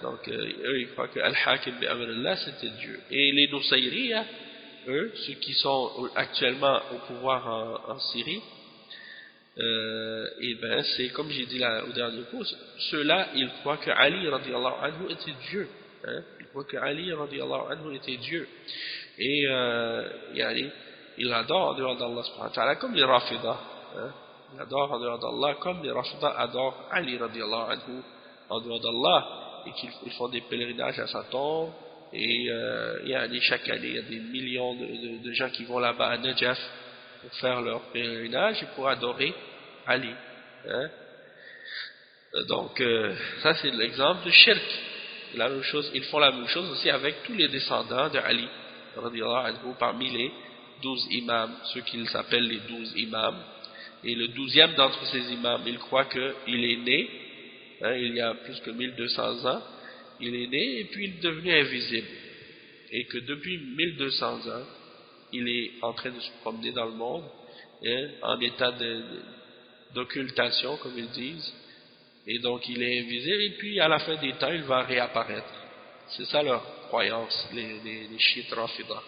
Donc, eux, ils croient que Al-Hakim bi Amrillah, c'était Dieu. Et les Nusayriya, eux, ceux qui sont actuellement au pouvoir en Syrie, et ben, c'est comme j'ai dit là, au dernier cours, ceux-là, ils croient que Ali radiyallahu anhu était Dieu. Ils croient que Ali radiyallahu anhu était Dieu. Et il adore en dehors d'Allah subhanahu wa ta'ala comme les Rafidah. Il adore en dehors d'Allah comme les Rafidah adorent Ali radiyallahu anhu en dehors d'Allah, et qu'ils font des pèlerinages à sa tombe. Et chaque année il y a des millions de gens qui vont là-bas à Najaf pour faire leur pèlerinage et pour adorer Ali. Donc ça c'est l'exemple de shirk. La même chose, ils font la même chose aussi avec tous les descendants de Ali radiyallahu anhu, parmi les 12 imams, ceux qu'ils appellent les 12 imams. Et le 12e d'entre ces imams, il croit qu'il est né, il y a plus que 1200 ans, il est né et puis il est devenu invisible. Et que depuis 1200 ans, il est en train de se promener dans le monde, en état d'occultation, comme ils disent. Et donc il est invisible, et puis à la fin des temps, il va réapparaître. C'est ça leur croyance, les chiites Rafidah.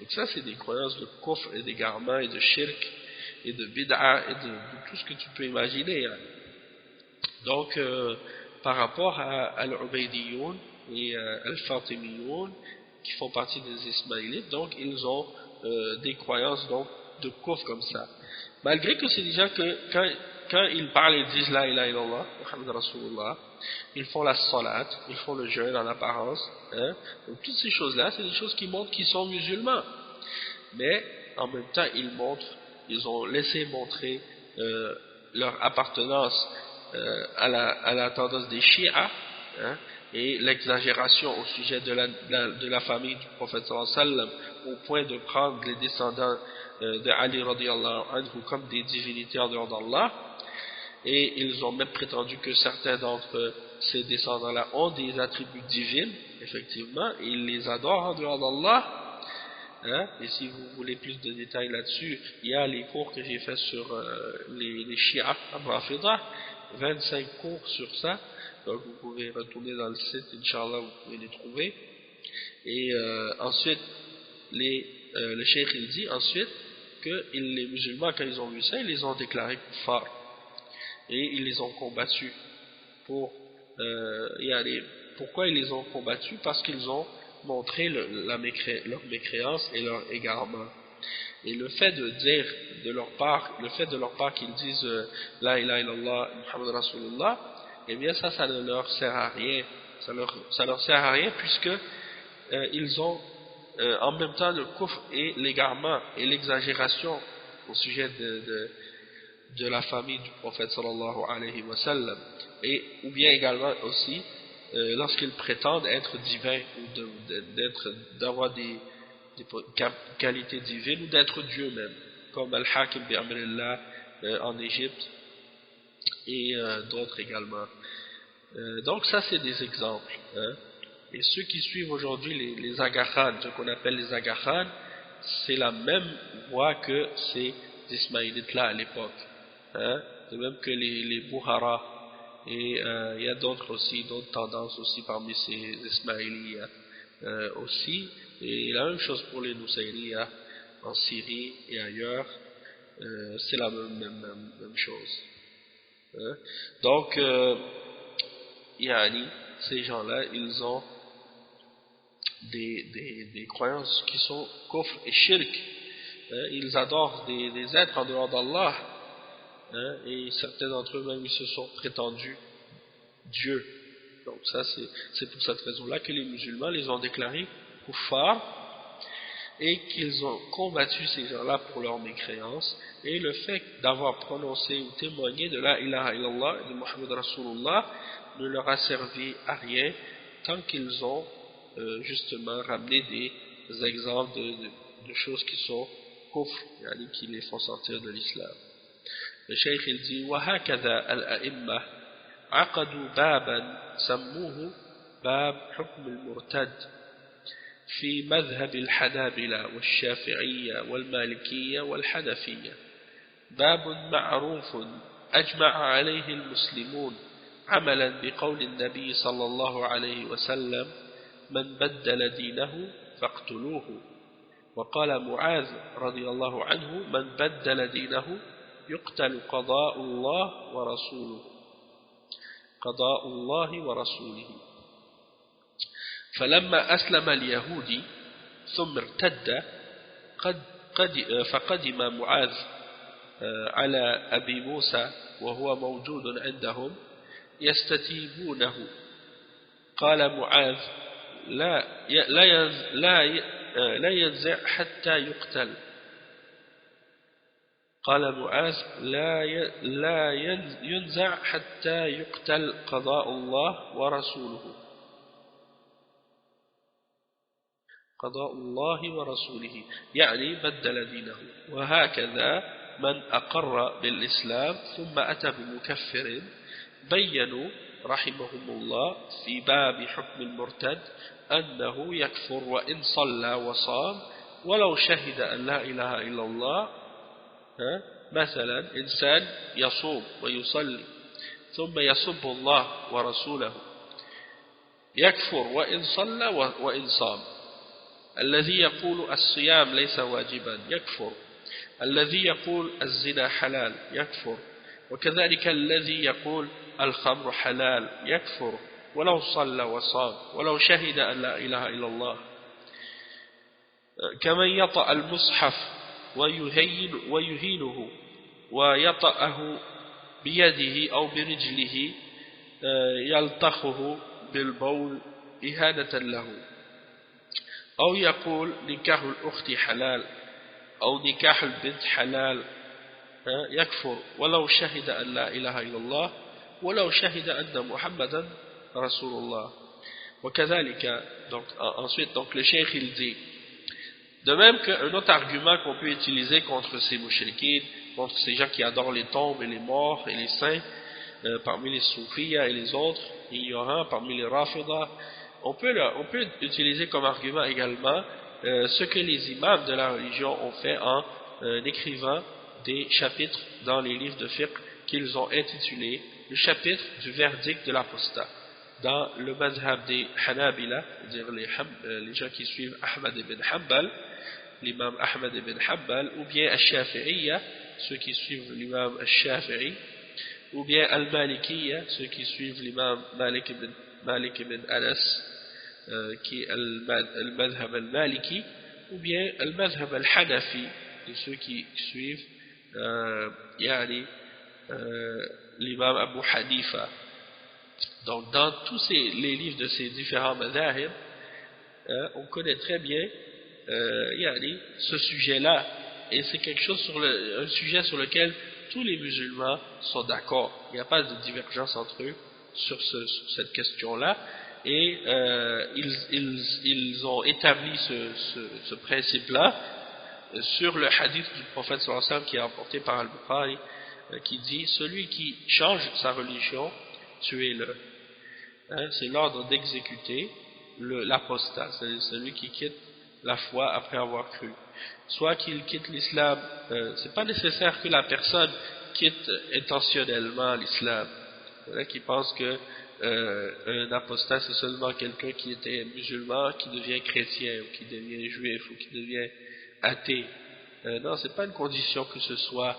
Donc ça, c'est des croyances de kufr et d'égarement et de shirk et de bid'a et de tout ce que tu peux imaginer. Donc, par rapport à Al-Ubaydiyoun et Al-Fatimiyoun, qui font partie des Ismaélites, donc ils ont des croyances donc, de kufr comme ça. Malgré que c'est des gens que quand ils parlent, ils disent La ilaha illallah, Muhammad Rasulullah, ils font la salat, ils font le jeûne en apparence. Donc toutes ces choses-là, c'est des choses qui montrent qu'ils sont musulmans. Mais en même temps, ils ont laissé montrer leur appartenance à la tendance des Shia, et l'exagération au sujet de la famille du prophète sallallahu alayhi wa sallam, au point de prendre les descendants de Ali radiyallahu anhu comme des divinités en dehors d'Allah. Et ils ont même prétendu que certains d'entre ces descendants-là ont des attributs divins, effectivement, et ils les adorent en dehors d'Allah. Et si vous voulez plus de détails là-dessus, il y a les cours que j'ai fait sur les Shia Rafidah, 25 cours sur ça, donc vous pouvez retourner dans le site, Inch'Allah, vous pouvez les trouver. Et ensuite, le cheikh il dit ensuite que les musulmans, quand ils ont vu ça, ils les ont déclarés kuffar. Et ils les ont combattus. Pourquoi ils les ont combattus? Parce qu'ils ont montré leur mécréance et leur égarement. Et le fait de leur part qu'ils disent La ilaha illallah Muhammad Rasulullah, eh bien ça ne leur sert à rien. Ça leur sert à rien puisque ils ont en même temps le kufr et l'égarement et l'exagération au sujet de la famille du prophète sallallahu alayhi wa sallam, et ou bien également aussi lorsqu'ils prétendent être divins ou d'avoir des qualités divines ou d'être Dieu même, comme Al-Hakim bi Amrillah en Égypte et d'autres également. Donc ça c'est des exemples, hein. Et ceux qui suivent aujourd'hui les Aga Khan, ce qu'on appelle les Aga Khan, c'est la même voie que ces Ismaélites là à l'époque, hein. De même que les Bouhara, et il y a d'autres tendances aussi parmi ces Ismaélites aussi, et la même chose pour les Nusayriya en Syrie et ailleurs, c'est la même chose, hein. Donc yani, ces gens-là, ils ont des croyances qui sont kufr et shirk, hein. Ils adorent des êtres en dehors d'Allah, hein, et certains d'entre eux même ils se sont prétendus Dieu. Donc ça c'est pour cette raison-là que les musulmans les ont déclarés kuffar et qu'ils ont combattu ces gens-là pour leur mécréance, et le fait d'avoir prononcé ou témoigné de la ilaha illallah et de Muhammad Rasulullah ne leur a servi à rien tant qu'ils ont justement ramené des exemples de choses qui sont kufr, yani qui les font sortir de l'islam. Le cheikh il dit وهكذا الأئمة عقدوا بابا سموه باب حكم المرتد في مذهب الحنابلة والشافعية والمالكية والحنفية، باب معروف أجمع عليه المسلمون عملا بقول النبي صلى الله عليه وسلم من بدل دينه فاقتلوه، وقال معاذ رضي الله عنه من بدل دينه يقتل قضاء الله ورسوله. فلما أسلم اليهودي ثم ارتد فقدم معاذ على أبي موسى وهو موجود عندهم يستتيبونه، قال معاذ لا ينزع حتى يقتل، قال معاذ لا ينزع حتى يقتل قضاء الله ورسوله، يعني بدل دينه. وهكذا من أقر بالإسلام ثم أتى بمكفر بينوا رحمهم الله في باب حكم المرتد أنه يكفر وإن صلى وصام ولو شهد أن لا إله إلا الله. مثلا إنسان يصوم ويصلي ثم يسب الله ورسوله يكفر وإن صلى وإن صام. الذي يقول الصيام ليس واجبا يكفر، الذي يقول الزنا حلال يكفر، وكذلك الذي يقول الخمر حلال يكفر ولو صلى وصام ولو شهد أن لا إله إلا الله. كمن يطأ المصحف ويهينه ويطأه بيده أو برجله يلطخه بالبول إهانة له، أو يقول نكاح الأخت حلال أو نكاح البنت حلال يكفر ولو شهد أن لا إله إلا الله ولو شهد أن محمدا رسول الله. وكذلك ensuite donc le cheikh il dit de même qu'un autre argument qu'on peut utiliser contre ces mouchriquines, contre ces gens qui adorent les tombes et les morts et les saints, parmi les soufiyas et les autres ignorants, parmi les rafidah, on peut utiliser comme argument également ce que les imams de la religion ont fait en écrivant des chapitres dans les livres de fiqh qu'ils ont intitulés le chapitre du verdict de l'apostat. Dans le madhab des Hanabila, c'est-à-dire les gens qui suivent Ahmad ibn Hanbal, l'imam Ahmad ibn Hanbal, ou bien Al-Shafi'iyya, ceux qui suivent l'imam Al-Shafi'i, ou bien Al-Malikiyya, ceux qui suivent l'imam Malik ibn Anas, qui est Al-Madhab Al-Maliki, ou bien Al-Madhab Al-Hanafi, de ceux qui suivent l'imam Abu Hanifa. Donc dans tous les livres de ces différents madhahib, on connaît très bien ce sujet-là, et c'est quelque chose un sujet sur lequel tous les musulmans sont d'accord. Il n'y a pas de divergence entre eux sur cette question-là, et ils ont établi ce principe-là sur le hadith du prophète sallallahu alayhi wa sallam qui est rapporté par Al-Bukhari, qui dit: celui qui change sa religion, tuez-le. C'est l'ordre d'exécuter l'apostat, c'est celui qui quitte la foi après avoir cru. Soit qu'il quitte l'islam, c'est pas nécessaire que la personne quitte intentionnellement l'islam. Il y en a qui pensent que un apostat c'est seulement quelqu'un qui était musulman qui devient chrétien, ou qui devient juif, ou qui devient athée. Non, c'est pas une condition que ce soit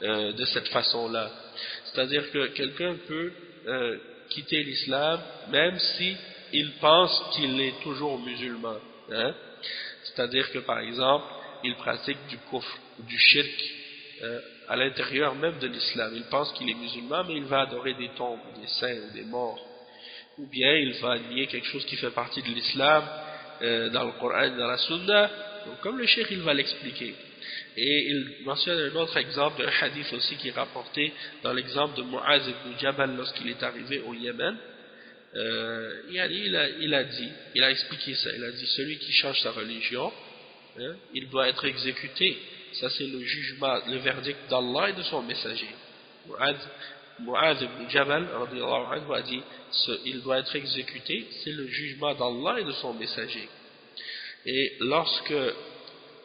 de cette façon-là. C'est-à-dire que quelqu'un peut quitter l'islam même si il pense qu'il est toujours musulman. C'est-à-dire que par exemple, il pratique du kufr ou du shirk à l'intérieur même de l'islam. Il pense qu'il est musulman, mais il va adorer des tombes, des saints ou des morts. Ou bien il va nier quelque chose qui fait partie de l'islam dans le Coran et dans la Sunna. Donc comme le cheikh, il va l'expliquer. Et il mentionne un autre exemple d'un hadith aussi qui est rapporté dans l'exemple de Mu'az ibn Jabal lorsqu'il est arrivé au Yémen. Il a expliqué ça. Il a dit: celui qui change sa religion, il doit être exécuté. Ça c'est le jugement, le verdict d'Allah et de son messager. Mu'az ibn Jabal a dit: il doit être exécuté, c'est le jugement d'Allah et de son messager. Et lorsque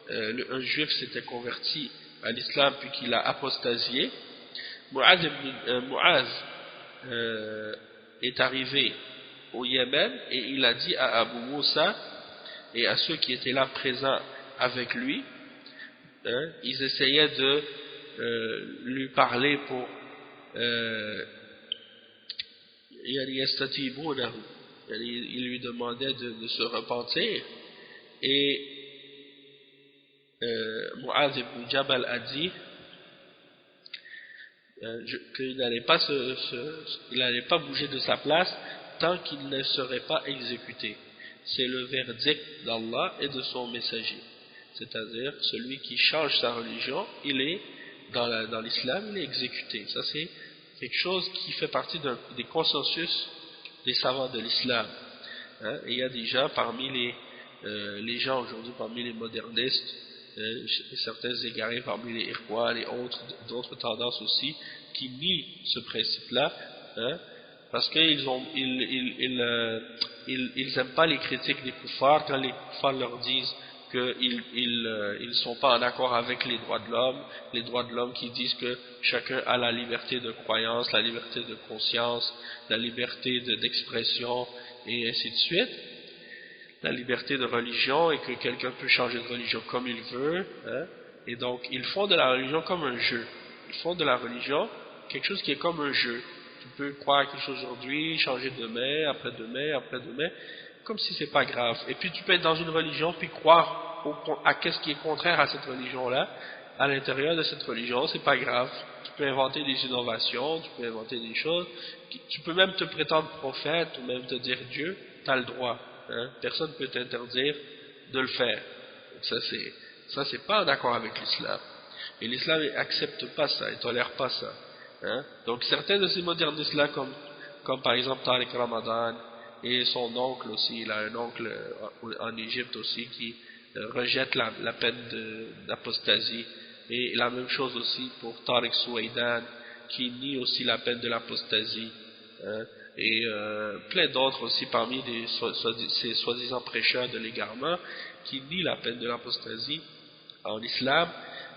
un juif s'était converti à l'islam puis qu'il a apostasié, Mu'az est arrivé au Yémen et il a dit à Abu Moussa et à ceux qui étaient là présents avec lui, ils essayaient de lui parler pour il lui demandait de se repentir, et Mu'az ibn Jabal a dit qu'il n'allait pas bouger de sa place tant qu'il ne serait pas exécuté. C'est le verdict d'Allah et de son messager. C'est-à-dire, celui qui change sa religion, il est dans l'islam, il est exécuté. Ça c'est quelque chose qui fait partie des consensus des savants de l'islam. Et il y a déjà parmi les gens aujourd'hui, parmi les modernistes, et certains égarés parmi les Ikhwan et d'autres tendances aussi, qui nient ce principe-là, parce qu'ils n'aiment pas les critiques des kuffars quand les kuffars leur disent qu'ils ne sont pas en accord avec les droits de l'homme qui disent que chacun a la liberté de croyance, la liberté de conscience, la liberté d'expression et ainsi de suite, la liberté de religion, et que quelqu'un peut changer de religion comme il veut, et donc ils font de la religion comme un jeu. Ils font de la religion quelque chose qui est comme un jeu. Tu peux croire à quelque chose aujourd'hui, changer demain, après-demain, comme si c'est pas grave. Et puis tu peux être dans une religion puis croire à qu'est-ce qui est contraire à cette religion-là, à l'intérieur de cette religion, c'est pas grave. Tu peux inventer des innovations, tu peux inventer des choses, tu peux même te prétendre prophète ou même te dire Dieu, tu as le droit. Personne ne peut t'interdire de le faire. Donc ça c'est pas en accord avec l'islam. Et l'islam accepte pas ça, il tolère pas ça. Donc certains de ces modernistes-là, comme par exemple Tariq Ramadan et son oncle aussi, il a un oncle en Égypte aussi qui rejette la peine d'apostasie, et la même chose aussi pour Tariq Souaidan qui nie aussi la peine de l'apostasie, et plein d'autres aussi parmi ces soi-disant prêcheurs de l'égarement qui nient la peine de l'apostasie en islam.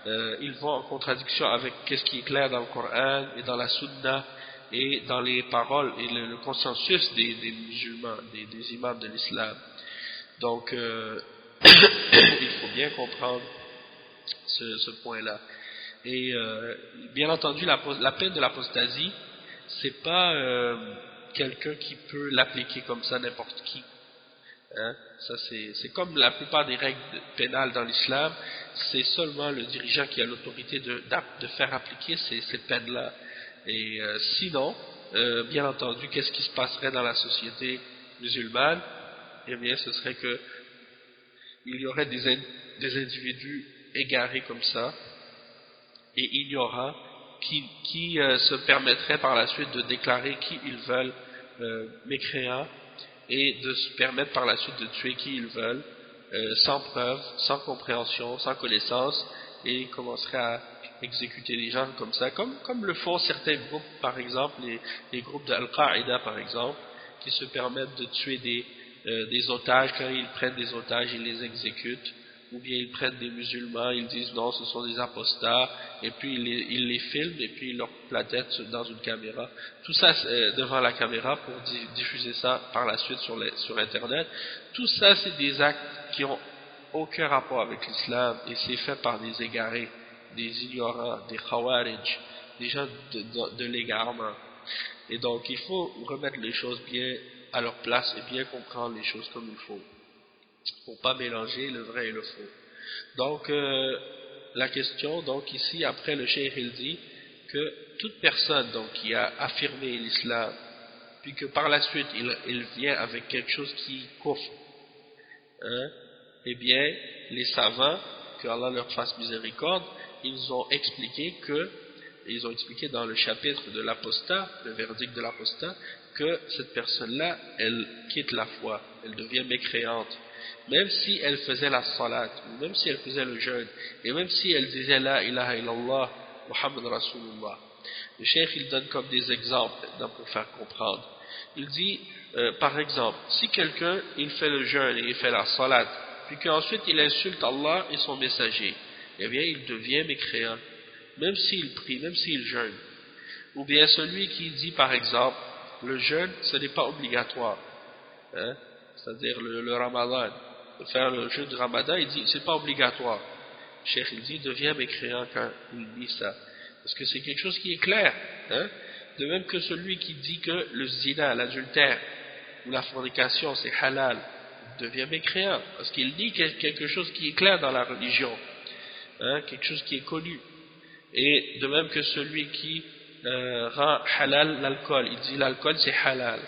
Ils vont en contradiction avec ce qui est clair dans le Coran et dans la Sunna et dans les paroles et le consensus des musulmans, des imams de l'islam. Donc il faut bien comprendre ce point-là. Et bien entendu, la peine de l'apostasie, c'est pas quelqu'un qui peut l'appliquer comme ça n'importe qui. Ça c'est comme la plupart des règles pénales dans l'islam, c'est seulement le dirigeant qui a l'autorité de faire appliquer ces peines-là. Et sinon, bien entendu, qu'est-ce qui se passerait dans la société musulmane? Eh bien, ce serait que il y aurait des individus égarés comme ça, et ignorants, qui se permettraient par la suite de déclarer qui ils veulent mécréants, et de se permettre par la suite de tuer qui ils veulent, sans preuve, sans compréhension, sans connaissance, et commenceraient à exécuter les gens comme ça, comme le font certains groupes, par exemple, les groupes d'Al-Qaïda par exemple, qui se permettent de tuer des otages. Quand ils prennent des otages, ils les exécutent, ou bien ils prennent des musulmans, ils disent non, ce sont des apostats, et puis ils les filment, et puis ils leur plantent la tête dans une caméra. Tout ça devant la caméra pour diffuser ça par la suite sur Internet. Tout ça, c'est des actes qui ont aucun rapport avec l'islam, et c'est fait par des égarés, des ignorants, des khawarij, des gens de l'égarement. Et donc il faut remettre les choses bien à leur place et bien comprendre les choses comme il faut, pour pas mélanger le vrai et le faux. Donc la question, donc ici après le cheikh il dit que toute personne donc qui a affirmé l'islam, puis que par la suite il vient avec quelque chose qui couvre, eh bien les savants, que Allah leur fasse miséricorde, ils ont expliqué dans le chapitre de l'apostat, le verdict de l'apostat, que cette personne-là, elle quitte la foi, elle devient mécréante, même si elle faisait la salat, même si elle faisait le jeûne, et même si elle disait la ilaha illallah, Muhammad Rasulullah. Le cheikh il donne comme des exemples maintenant pour faire comprendre. Il dit, par exemple, si quelqu'un il fait le jeûne et il fait la salat, puis qu'ensuite il insulte Allah et son messager, eh bien il devient mécréant, même s'il prie, même s'il jeûne. Ou bien celui qui dit par exemple, le jeûne ce n'est pas obligatoire, c'est-à-dire le ramadan, faire le jeûne de ramadan, il dit c'est pas obligatoire. Le cheikh il dit devient mécréant quand il dit ça, parce que c'est quelque chose qui est clair, de même que celui qui dit que le zina, l'adultère ou la fornication c'est halal, devient mécréant, parce qu'il dit quelque chose qui est clair dans la religion, quelque chose qui est connu. Et de même que celui qui rend halal l'alcool, il dit l'alcool c'est halal,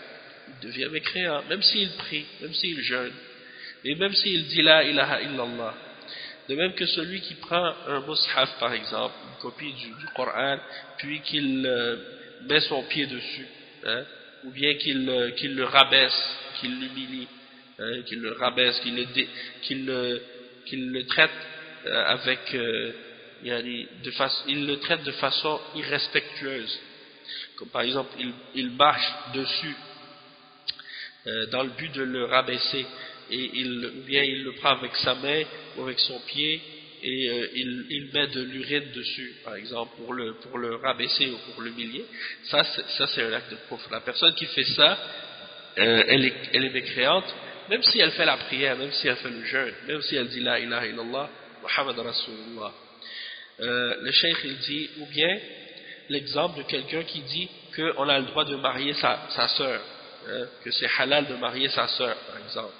il devient mécréant, même s'il prie, même s'il jeûne, et même s'il dit la ilaha illallah. De même que celui qui prend un mushaf par exemple, une copie du Coran, puis qu'il met son pied dessus, ou bien qu'il le rabaisse, qu'il l'humilie, qu'il le rabaisse, qu'il le traite avec il le traite de façon irrespectueuse, comme par exemple il marche dessus dans le but de le rabaisser, et ou bien il le prend avec sa main ou avec son pied, et il met de l'urine dessus par exemple pour le rabaisser ou pour l'humilier. Ça c'est un acte de kufr. La personne qui fait ça, elle est mécréante, même si elle fait la prière, même si elle fait le jeûne, même si elle dit la ilaha illallah Muhammad Rasulullah. Le cheikh il dit, ou bien l'exemple de quelqu'un qui dit qu'on a le droit de marier sa sœur, que c'est halal de marier sa sœur par exemple.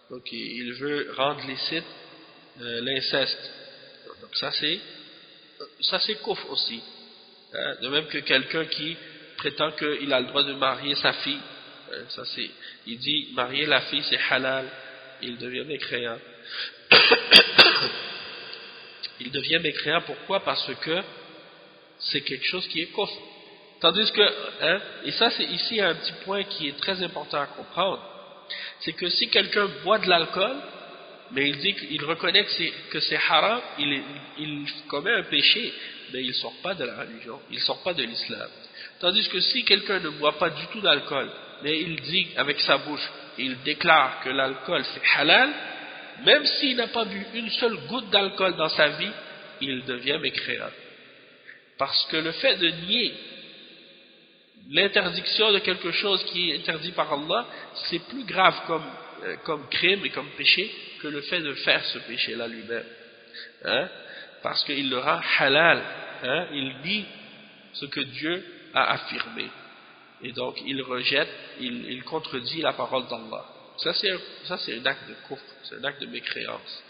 Donc il veut rendre licite l'inceste. Donc ça c'est kufr aussi, de même que quelqu'un qui prétend qu'il a le droit de marier sa fille, il dit marier la fille c'est halal, il devient mécréant. Il devient mécréant, pourquoi? Parce que c'est quelque chose qui est kufr. Tandis que, et ça c'est ici un petit point qui est très important à comprendre, c'est que si quelqu'un boit de l'alcool, mais il dit qu'il reconnaît que c'est haram, il commet un péché, mais il ne sort pas de la religion, il ne sort pas de l'islam. Tandis que si quelqu'un ne boit pas du tout d'alcool, mais il dit avec sa bouche, il déclare que l'alcool c'est halal, même s'il n'a pas bu une seule goutte d'alcool dans sa vie, il devient mécréant. Parce que le fait de nier l'interdiction de quelque chose qui est interdit par Allah, c'est plus grave comme crime et comme péché que le fait de faire ce péché-là lui-même. Parce qu'il le rend halal, il nie ce que Dieu a affirmé. Et donc il rejette, il contredit la parole d'Allah. Ça c'est un acte de kufr, c'est un acte de mécréance.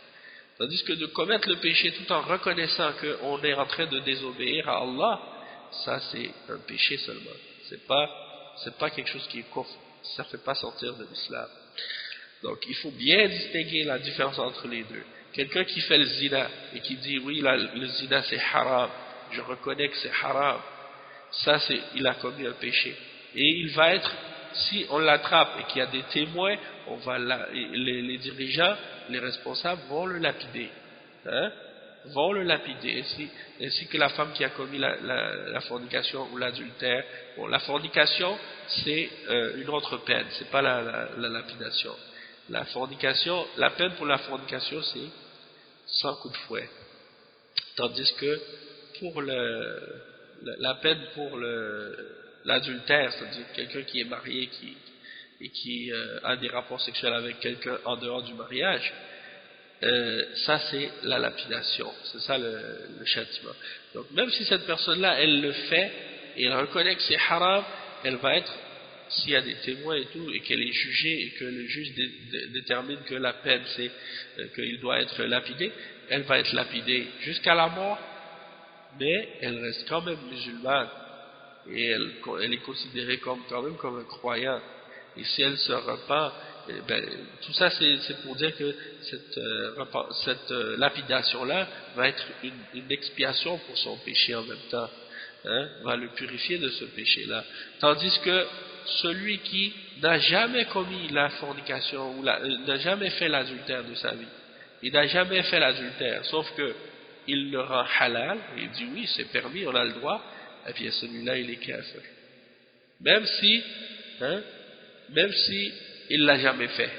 Tandis que de commettre le péché tout en reconnaissant qu'on est en train de désobéir à Allah, ça c'est un péché seulement. C'est pas quelque chose qui est kufr, ça ne fait pas sortir de l'islam. Donc il faut bien distinguer la différence entre les deux. Quelqu'un qui fait le zina et qui dit oui le zina c'est haram, je reconnais que c'est haram, ça c'est, il a commis un péché. Et il va être, si on l'attrape et qu'il y a des témoins, les dirigeants, les responsables vont le lapider. Hein? Vont le lapider, ainsi que la femme qui a commis la fornication ou l'adultère. Bon, la fornication, c'est une autre peine, c'est pas la lapidation. La fornication, la peine pour la fornication, c'est 100 coups de fouet. Tandis que pour la peine pour l'adultère, c'est-à-dire quelqu'un qui est marié et qui a des rapports sexuels avec quelqu'un en dehors du mariage, ça c'est la lapidation, c'est ça le châtiment. Donc même si cette personne-là, elle le fait, et elle reconnaît que c'est haram, elle va être, s'il y a des témoins et tout, et qu'elle est jugée, et que le juge détermine que la peine c'est qu'il doit être lapidé, elle va être lapidée jusqu'à la mort, mais elle reste quand même musulmane, et elle est considérée quand même comme un croyant. Et si elle se repent, tout ça c'est pour dire que cette lapidation-là va être une expiation pour son péché en même temps, hein, va le purifier de ce péché-là. Tandis que celui qui n'a jamais commis la fornication ou n'a jamais fait l'adultère de sa vie, il n'a jamais fait l'adultère, sauf que il le rend halal, et il dit oui c'est permis, on a le droit, et puis celui-là il est kafir. Même si il l'a jamais fait.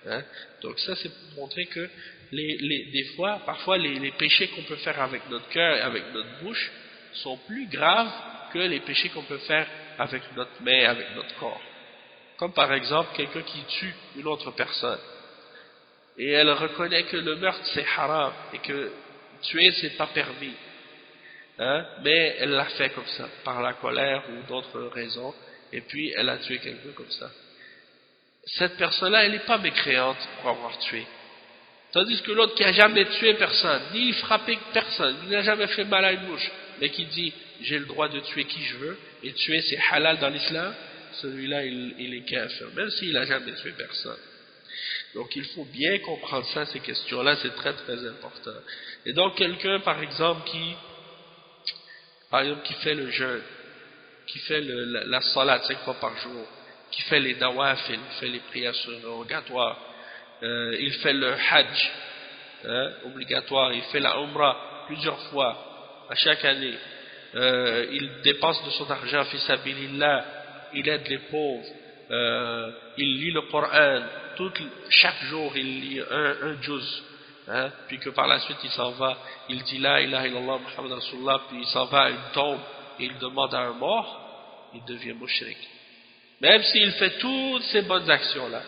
Hein? Donc ça c'est pour montrer que des fois, parfois les péchés qu'on peut faire avec notre cœur et avec notre bouche sont plus graves que les péchés qu'on peut faire avec notre main et avec notre corps. Comme par exemple quelqu'un qui tue une autre personne et elle reconnaît que le meurtre c'est haram et que tuer c'est pas permis, hein? Mais elle l'a fait comme ça, par la colère ou d'autres raisons, et puis elle a tué quelqu'un comme ça. Cette personne-là, elle n'est pas mécréante pour avoir tué. Tandis que l'autre qui n'a jamais tué personne, ni frappé personne, qui n'a jamais fait mal à une mouche, mais qui dit j'ai le droit de tuer qui je veux, et tuer c'est halal dans l'islam, celui-là il est kafir, même s'il n'a jamais tué personne. Donc il faut bien comprendre ça, ces questions-là, c'est très très important. Et donc quelqu'un par exemple qui fait le jeûne, qui fait la salat 5 fois par jour, qui fait les nawafil, il fait les prières surrogatoires, il fait le hajj obligatoire, il fait la umrah plusieurs fois à chaque année, il dépense de son argent fi sabilillah, il aide les pauvres, il lit le Coran, chaque jour il lit un juz, puis que par la suite il s'en va, il dit la ilaha illallah Muhammad Rasulullah, puis il s'en va à une tombe et il demande à un mort, il devient mushrik. Même s'il fait toutes ces bonnes actions-là,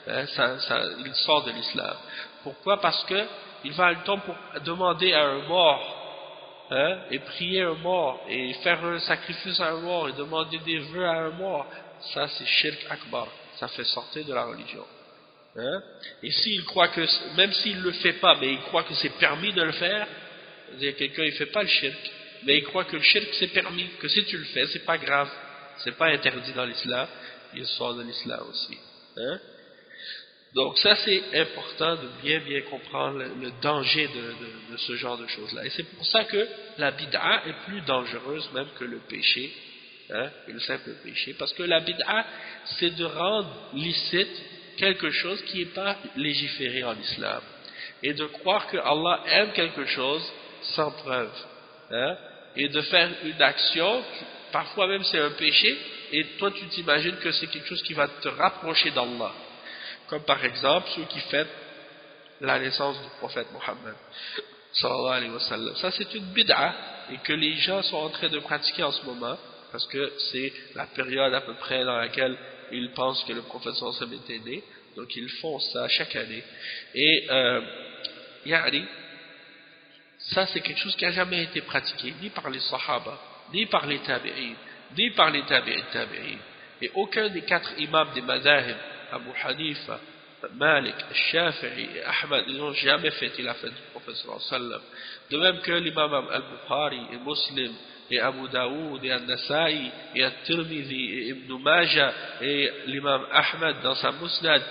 il sort de l'islam. Pourquoi? Parce que il va à une tombe pour demander à un mort, et prier un mort, et faire un sacrifice à un mort, et demander des vœux à un mort. Ça, c'est shirk akbar. Ça fait sortir de la religion. Et s'il croit que, même s'il ne le fait pas, mais il croit que c'est permis de le faire, c'est-à-dire quelqu'un il ne fait pas le shirk, mais il croit que le shirk c'est permis, que si tu le fais, c'est pas grave. C'est pas interdit dans l'islam, il sort de l'islam aussi. Donc ça c'est important de bien comprendre le danger de ce genre de choses-là. Et c'est pour ça que la bid'a est plus dangereuse même que le péché, que le simple péché. Parce que la bid'a, c'est de rendre licite quelque chose qui n'est pas légiféré en islam. Et de croire que Allah aime quelque chose sans preuve. Et de faire une action, parfois même c'est un péché, et toi tu t'imagines que c'est quelque chose qui va te rapprocher d'Allah. Comme par exemple ceux qui fêtent la naissance du prophète Mohammed sallallahu alayhi wa sallam. Ça c'est une bid'a, et que les gens sont en train de pratiquer en ce moment, parce que c'est la période à peu près dans laquelle ils pensent que le prophète sallallahu alayhi wa sallam était né, donc ils font ça chaque année. Et ça c'est quelque chose qui n'a jamais été pratiqué, ni par les sahaba, ni par les tabi'in, ni par les tabi'in. Et aucun des 4 imams des madhahib, Abu Hanifa, Malik, Shafi'i et Ahmad, ils n'ont jamais fait la fête du prophète sallallahu alayhi wa sallam. De même que l'imam al-Bukhari et Muslim et Abu Daoud, et An-Nasa'i, et At-Tirmidhi, et Ibn Majah, et l'imam Ahmad dans sa Musnad,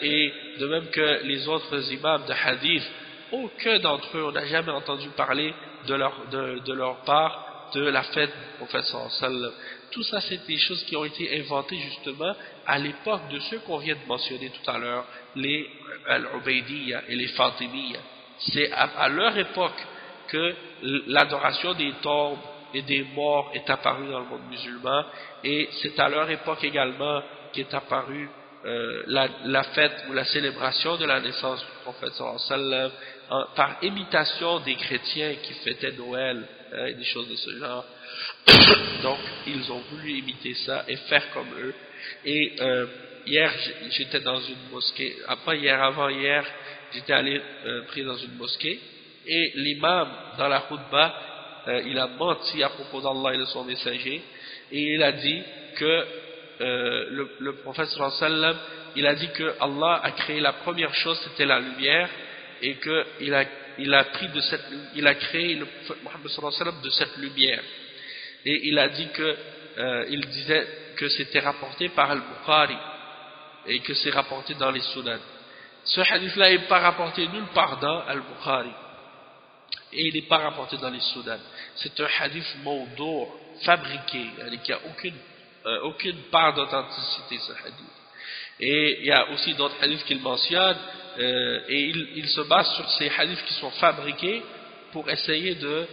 et de même que les autres imams de hadith, aucun d'entre eux, on n'a jamais entendu parler de leur part de la fête du prophète sallallahu alayhi wa sallam. Tout ça, c'est des choses qui ont été inventées justement à l'époque de ceux qu'on vient de mentionner tout à l'heure, les Al-Ubaydiyya et les Fatimiyya. C'est à leur époque que l'adoration des tombes et des morts est apparue dans le monde musulman, et c'est à leur époque également qu'est apparue la fête ou la célébration de la naissance du prophète sallallahu alayhi wa sallam, par imitation des chrétiens qui fêtaient Noël, et des choses de ce genre. Donc ils ont voulu imiter ça et faire comme eux. Et hier j'étais dans une mosquée, avant hier j'étais allé prier dans une mosquée, et l'imam dans la khutbah il a menti à propos d'Allah et de son messager, et il a dit que le prophète sallallahu alayhi wa sallam, il a dit que Allah a créé la première chose, c'était la lumière, et que il a créé le prophète Mohammed sallallahu alayhi wa sallam de cette lumière. Et il a dit que il disait que c'était rapporté par Al-Bukhari et que c'est rapporté dans les Sunan. Ce hadith-là n'est pas rapporté nulle part dans Al-Bukhari et il n'est pas rapporté dans les Sunan. C'est un hadith mawdou', fabriqué, qui n'a aucune part d'authenticité, ce hadith. Et il y a aussi d'autres hadiths qu'il mentionne, et il se base sur ces hadiths qui sont fabriqués pour essayer de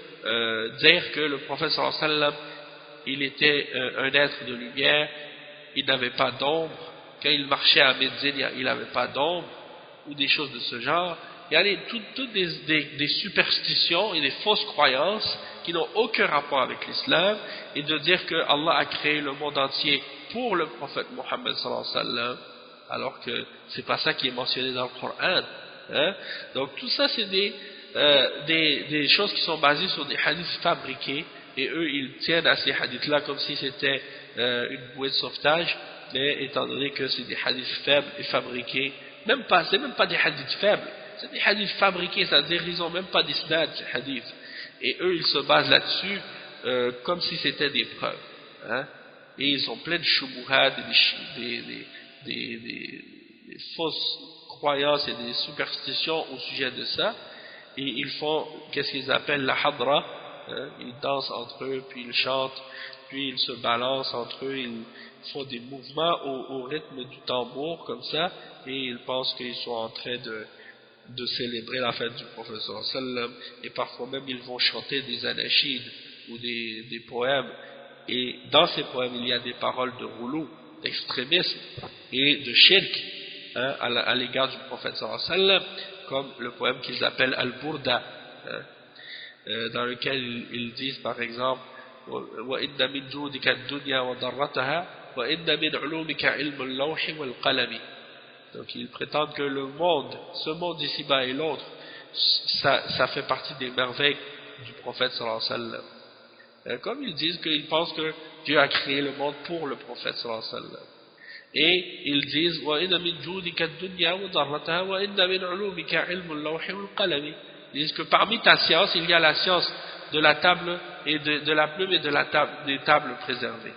dire que le prophète sallallahu alayhi wa sallam, il était un être de lumière, il n'avait pas d'ombre, quand il marchait à Médine, il n'avait pas d'ombre, ou des choses de ce genre. Il y a toutes des superstitions et des fausses croyances qui n'ont aucun rapport avec l'islam, et de dire que Allah a créé le monde entier pour le prophète Mohammed sallallahu alayhi wa sallam, alors que c'est pas ça qui est mentionné dans le Coran, hein? Donc tout ça c'est des choses qui sont basées sur des hadiths fabriqués, et eux ils tiennent à ces hadiths là comme si c'était une bouée de sauvetage, mais étant donné que c'est des hadiths faibles et fabriqués, c'est même pas des hadiths faibles, c'est des hadiths fabriqués, c'est-à-dire ils n'ont même pas d'isnad, ces hadiths, et eux ils se basent là-dessus comme si c'était des preuves, hein? Et ils ont plein de shubuhat, des fausses croyances et des superstitions au sujet de ça, et ils font qu'est-ce qu'ils appellent la hadra, hein? Ils dansent entre eux, puis ils chantent, puis ils se balancent entre eux, ils font des mouvements au rythme du tambour comme ça, et ils pensent qu'ils sont en train de célébrer la fête du prophète sallallahu alayhi wa sallam, et parfois même ils vont chanter des anachides ou des poèmes, et dans ces poèmes il y a des paroles de roulou, d'extrémisme et de shirk, hein, à l'égard du prophète sallallahu alayhi wa sallam, comme le poème qu'ils appellent Al-Burda, hein, dans lequel ils disent par exemple وَإِنَّ مِنْ جُودِكَ الدُّنْيَا وَضَرَّتَهَا وَإِنَّ مِنْ عُلُومِكَ عِلْمُ اللَّوْحِ وَالْقَلَمِ. Donc ils prétendent que ce monde ici-bas et l'autre, ça fait partie des merveilles du prophète sallallahu alayhi wa sallam. Comme ils disent qu'ils pensent que Dieu a créé le monde pour le prophète sallallahu alayhi wa sallam. Et ils disent وَإِنَّ مِنْ جُودِكَ الدُّنْيَا وَضَرَّتَهَا وَإِنَّ مِنْ عُلُومِكَ عِلْمُ اللَّوْحِ وَالْقَلَمِ. Ils disent que parmi ta science, il y a la science de la table et de la plume et des tables préservées.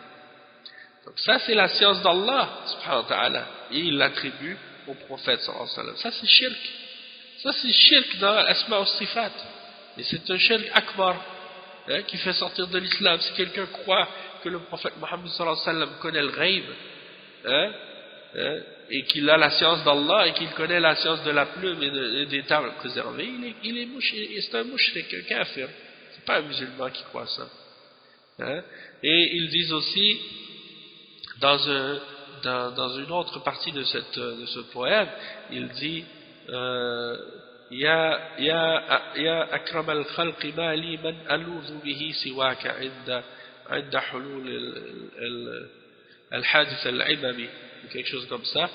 Donc ça c'est la science d'Allah subhanahu wa ta'ala, et il l'attribue au prophète sallallahu alayhi wa sallam. Ça c'est shirk. Ça c'est shirk dans l'asma wa sifat. Et c'est un shirk akbar, hein, qui fait sortir de l'islam. Si quelqu'un croit que le prophète Mohammed sallallahu alayhi wa sallam connaît le ghaib, hein, et qu'il a la science d'Allah et qu'il connaît la science de la plume et des tables préservées, c'est un mushrik, un kafir. C'est pas un musulman qui croit ça, hein? Et ils disent aussi dans une autre partie de ce poème, il dit Ya akram al-khalqi ma li man alouzu bihi siwaka inda hulul al-hadith al-imami, quelque chose comme ça,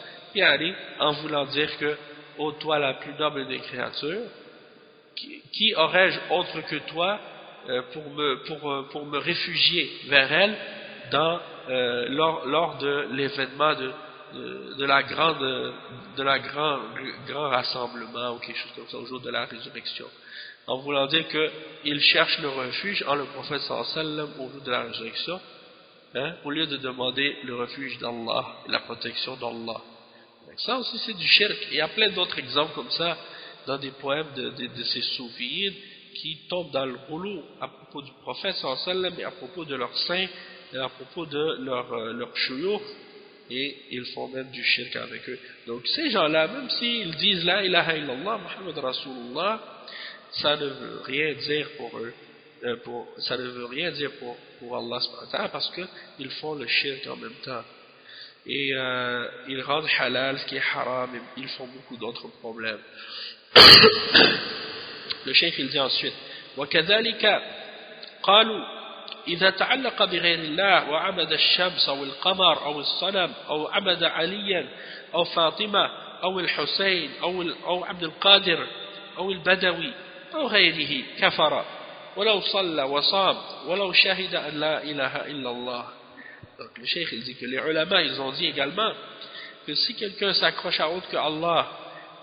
en voulant dire que ô toi la plus noble des créatures, qui aurais-je autre que toi pour me réfugier vers elle lors de l'événement de la grand rassemblement ou quelque chose comme ça, au jour de la résurrection. en voulant dire qu'il cherche le refuge en le prophète sallallahu alayhi wa sallam au jour de la résurrection, hein, au lieu de demander le refuge d'Allah et la protection d'Allah. Ça aussi c'est du shirk. Et il y a plein d'autres exemples comme ça dans des poèmes de ces soufis qui tombent dans le ghulou à propos du prophète sallallahu alayhi wa sallam et à propos de leurs saints et à propos de leur shuyukh, et ils font même du shirk avec eux. Donc ces gens-là, même s'ils disent la ilaha illallah Muhammad Rasulullah, ça ne veut rien dire pour eux, ça ne veut rien dire pour Allah subhanahu wa ta'ala, parce qu'ils font le shirk en même temps. Et ils rendent halal ce qui est haram, et ils font beaucoup d'autres problèmes. Le cheikh il dit ensuite وكذلك قالوا إذا تعلق بغير الله وعبد الشمس أو القمر أو الصنم أو عبد عليا أو فاطمة أو الحسين أو عبد القادر أو البدوي أو غيره كفر ولو صلى وصام ولو شهد أن لا إله إلا الله. Donc le cheikh il dit que les ulama ils ont dit également que si quelqu'un s'accroche à autre que Allah,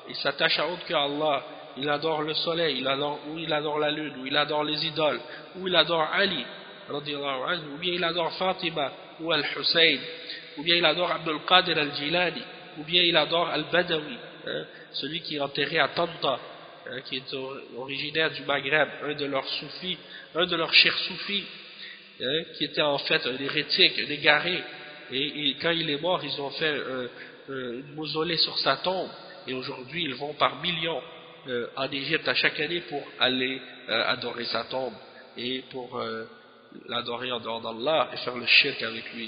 il s'attache à autre que Allah, il adore le soleil, ou il adore la lune, ou il adore les idoles, ou il adore Ali, ou bien il adore Fatima, ou Al-Hussein, ou bien il adore Abdul Qadir Al-Jilani, ou bien il adore Al-Badawi, hein, celui qui est enterré à Tanta, hein, qui est originaire du Maghreb, un de leurs soufis, un de leurs chers soufis, hein, qui était en fait un hérétique, un égaré, et quand il est mort, ils ont fait une mausolée sur sa tombe, et aujourd'hui ils vont par millions en Égypte à chaque année pour aller adorer sa tombe et pour l'adorer en dehors d'Allah et faire le shirk avec lui.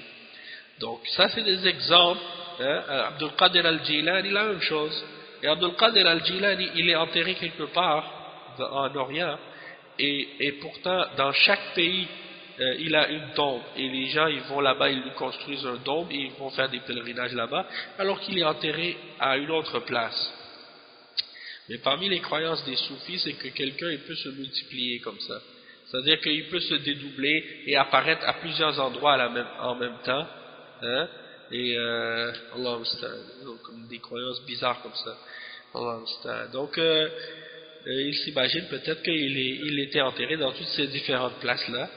Donc ça c'est des exemples, hein. Abdul Qadir al-Jilani la même chose, et Abdul Qadir al-Jilani il est enterré quelque part en Orient, et pourtant dans chaque pays il a une tombe, et les gens ils vont là-bas, ils lui construisent un dôme et ils vont faire des pèlerinages là-bas alors qu'il est enterré à une autre place. Mais parmi les croyances des soufis, c'est que quelqu'un il peut se multiplier comme ça. C'est-à-dire qu'il peut se dédoubler et apparaître à plusieurs endroits en même temps. Hein? Et Allah comme des croyances bizarres comme ça. Allah donc il s'imagine peut-être qu'il était enterré dans toutes ces différentes places-là.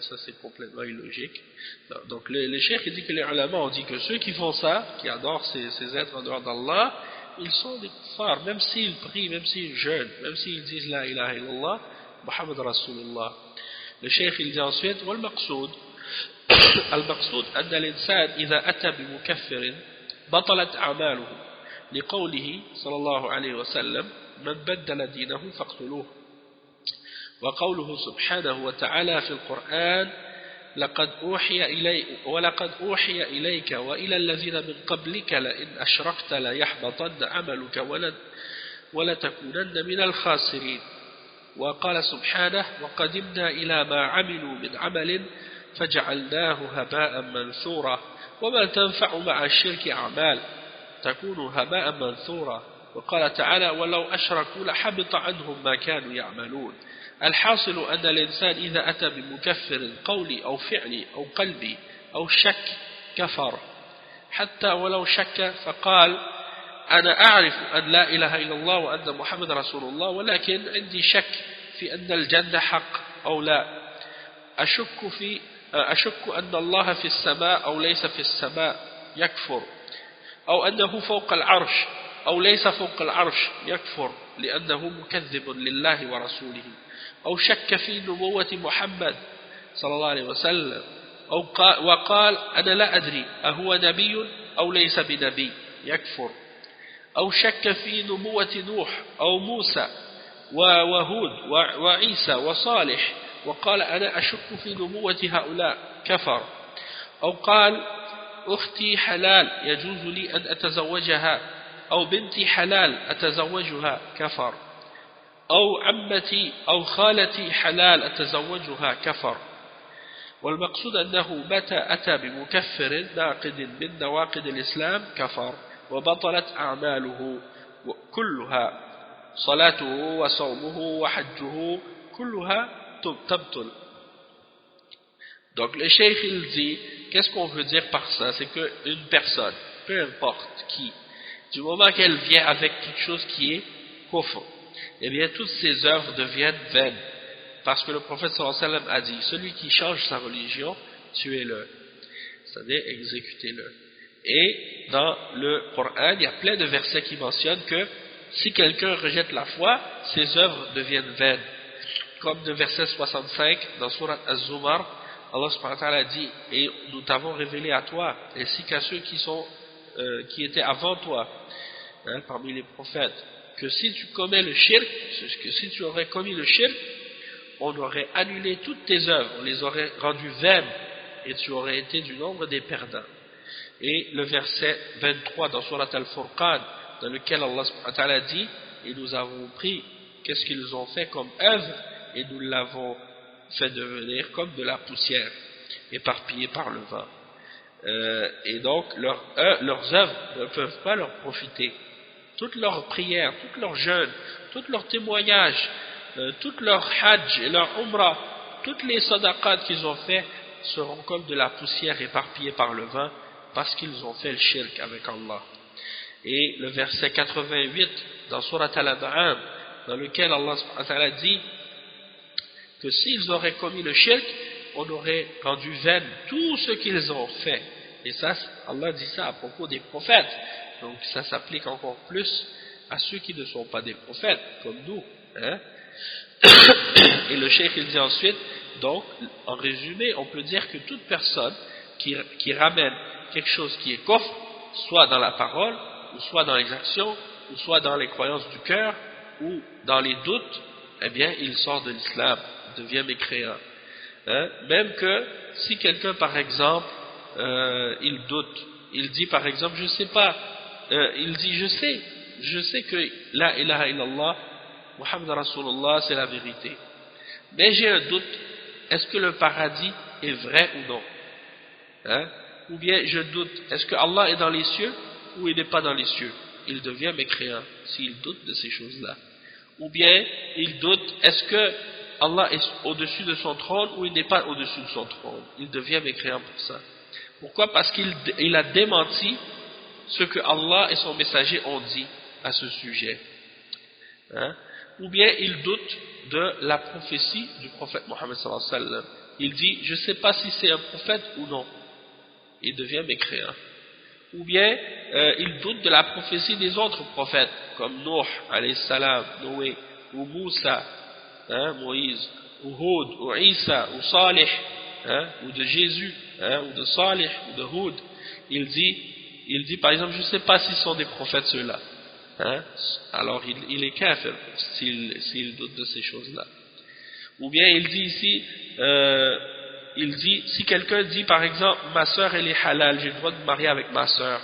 Ça c'est complètement illogique. Donc le cheikh il dit que les ulama ont dit que ceux qui font ça, qui adorent ces êtres en dehors d'Allah, ils sont des kuffars, même s'ils prient, même s'ils jeûnent, même s'ils disent la ilaha illallah Muhammad Rasulullah. Le cheikh il dit ensuite والمقصود المقصود أن الإنسان إذا أتى بمكفر بطلت أعماله لقوله صلى الله عليه وسلم من بدل دينه فاقتلوه، وقوله سبحانه وتعالى في القرآن ولقد أوحي إليك وإلى الذين من قبلك لئن أشركت ليحبطن عملك ولتكونن من الخاسرين. وقال سبحانه وقدمنا إلى ما عملوا من عمل فجعلناه هباء منثورا وما تنفع مع الشرك أعمال تكون هباء منثورا. وقال تعالى ولو أشركوا لحبط عنهم ما كانوا يعملون. الحاصل أن الإنسان إذا أتى بمكفر قولي أو فعلي أو قلبي أو شك كفر، حتى ولو شك فقال أنا أعرف أن لا إله إلا الله وأن محمد رسول الله ولكن عندي شك في أن الجنة حق أو لا، أشك أن الله في السماء أو ليس في السماء يكفر، أو أنه فوق العرش أو ليس فوق العرش يكفر لأنه مكذب لله ورسوله، أو شك في نبوة محمد صلى الله عليه وسلم وقال أنا لا أدري أهو نبي أو ليس بنبي يكفر، أو شك في نبوة نوح أو موسى وهود وعيسى وصالح وقال أنا أشك في نبوة هؤلاء كفر، أو قال أختي حلال يجوز لي أن أتزوجها، أو بنتي حلال أتزوجها كفر، أو عمتي أو خالتي حلال أتزوجها كفر. والمقصود أنه متى أتى بمكفر ناقد من نواقض الإسلام كفر وبطلت أعماله كلها، صلاته وصومه وحجه كلها تبطل. Donc le cheikh il dit, qu'est-ce qu'on veut dire par ça? C'est qu'une personne, peu importe qui, du moment qu'elle vient avec quelque chose qui est kufr, eh bien toutes ces œuvres deviennent vaines. Parce que le prophète sallallahu alayhi wa sallam a dit, celui qui change sa religion, tuez-le. C'est-à-dire exécutez-le. Et dans le Coran, il y a plein de versets qui mentionnent que si quelqu'un rejette la foi, ses œuvres deviennent vaines. Comme le verset 65 dans Surat Az-Zumar, Allah subhanahu wa ta'ala dit, et nous t'avons révélé à toi, ainsi qu'à ceux qui étaient avant toi, parmi les prophètes, que si tu commets le shirk, que si tu aurais commis le shirk, on aurait annulé toutes tes œuvres, on les aurait rendues vaines, et tu aurais été du nombre des perdants. Et le verset 23 dans Surat Al-Furqan, dans lequel Allah subhanahu wa ta'ala dit, et nous avons pris qu'est-ce qu'ils ont fait comme œuvre, et nous l'avons fait devenir comme de la poussière, éparpillée par le vent. Et donc leurs œuvres ne peuvent pas leur profiter. Toutes leurs prières, toutes leurs jeûnes, tous leurs témoignages, toutes leurs hajj et leurs umrah, toutes les sadaqat qu'ils ont fait seront comme de la poussière éparpillée par le vent parce qu'ils ont fait le shirk avec Allah. Et le verset 88 dans Surat Al-An'am, dans lequel Allah subhanahu wa ta'ala dit que s'ils auraient commis le shirk, on aurait rendu vain tout ce qu'ils ont fait. Et ça, Allah dit ça à propos des prophètes. Donc ça s'applique encore plus à ceux qui ne sont pas des prophètes, comme nous. Et le cheikh il dit ensuite, donc en résumé, on peut dire que toute personne qui ramène quelque chose qui est kufr, soit dans la parole, ou soit dans les actions, ou soit dans les croyances du cœur, ou dans les doutes, eh bien il sort de l'islam, il devient mécréant. Même que si quelqu'un par exemple il doute, il dit par exemple je sais pas, il dit je sais que la ilaha illallah Muhammad Rasulullah c'est la vérité, mais j'ai un doute, est-ce que le paradis est vrai ou non, ou bien je doute, est-ce que Allah est dans les cieux ou il n'est pas dans les cieux, il devient mécréant s'il doute de ces choses là. Ou bien il doute, est-ce que Allah est au-dessus de son trône ou il n'est pas au-dessus de son trône, il devient mécréant pour ça. Pourquoi? Parce qu'il a démenti ce que Allah et son messager ont dit à ce sujet. Ou bien il doute de la prophétie du prophète Mohammed sallallahu alayhi wa sallam. Il dit, je ne sais pas si c'est un prophète ou non. Il devient mécréant. Ou bien il doute de la prophétie des autres prophètes, comme Nuh, alayhi salam, Noé, ou Moussa, Moïse, ou Hud, ou Isa, ou Salih, ou de Jésus, ou de Salih, ou de Hud. Il dit par exemple, je ne sais pas si ce sont des prophètes ceux-là. Alors il est kafir s'il doute de ces choses-là. Ou bien il dit ici, si quelqu'un dit par exemple, ma soeur elle est halal, j'ai le droit de me marier avec ma soeur,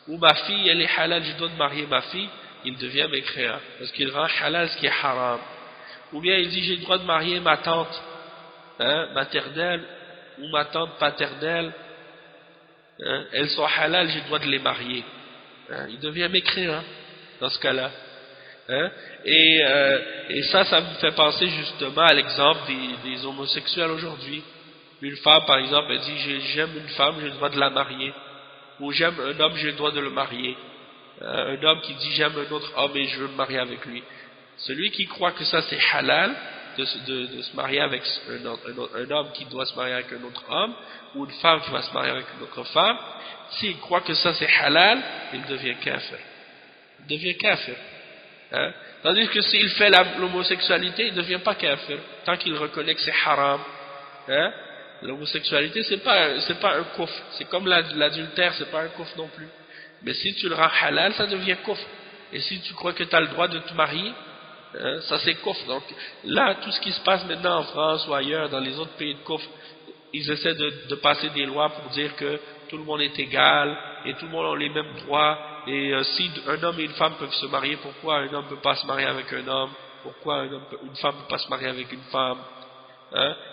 ou ma fille elle est halal, j'ai le droit de marier ma fille, il devient mécréant, parce qu'il rend halal ce qui est haram. Ou bien il dit, j'ai le droit de marier ma tante maternelle, ou ma tante paternelle, elles sont halal, j'ai le droit de les marier. Il devient mécréant dans ce cas-là. Et ça me fait penser justement à l'exemple des homosexuels aujourd'hui. Une femme par exemple, elle dit j'aime une femme, j'ai le droit de la marier, ou j'aime un homme, j'ai le droit de le marier. Un homme qui dit j'aime un autre homme et je veux me marier avec lui. Celui qui croit que ça c'est halal de se marier avec un homme qui doit se marier avec un autre homme, ou une femme qui va se marier avec une autre femme, s'il croit que ça c'est halal, il devient kafir. Il devient kafir. Tandis que s'il fait l'homosexualité, il ne devient pas kafir, tant qu'il reconnaît que c'est haram. L'homosexualité c'est pas un kufr, c'est comme l'adultère, c'est pas un kufr non plus. Mais si tu le rends halal, ça devient kufr. Et si tu crois que tu as le droit de te marier, ça c'est kufr. Donc là, tout ce qui se passe maintenant en France ou ailleurs, dans les autres pays de kufr, ils essaient de passer des lois pour dire que tout le monde est égal et tout le monde a les mêmes droits. Et si un homme et une femme peuvent se marier, pourquoi un homme ne peut pas se marier avec un homme? Pourquoi une femme ne peut pas se marier avec une femme?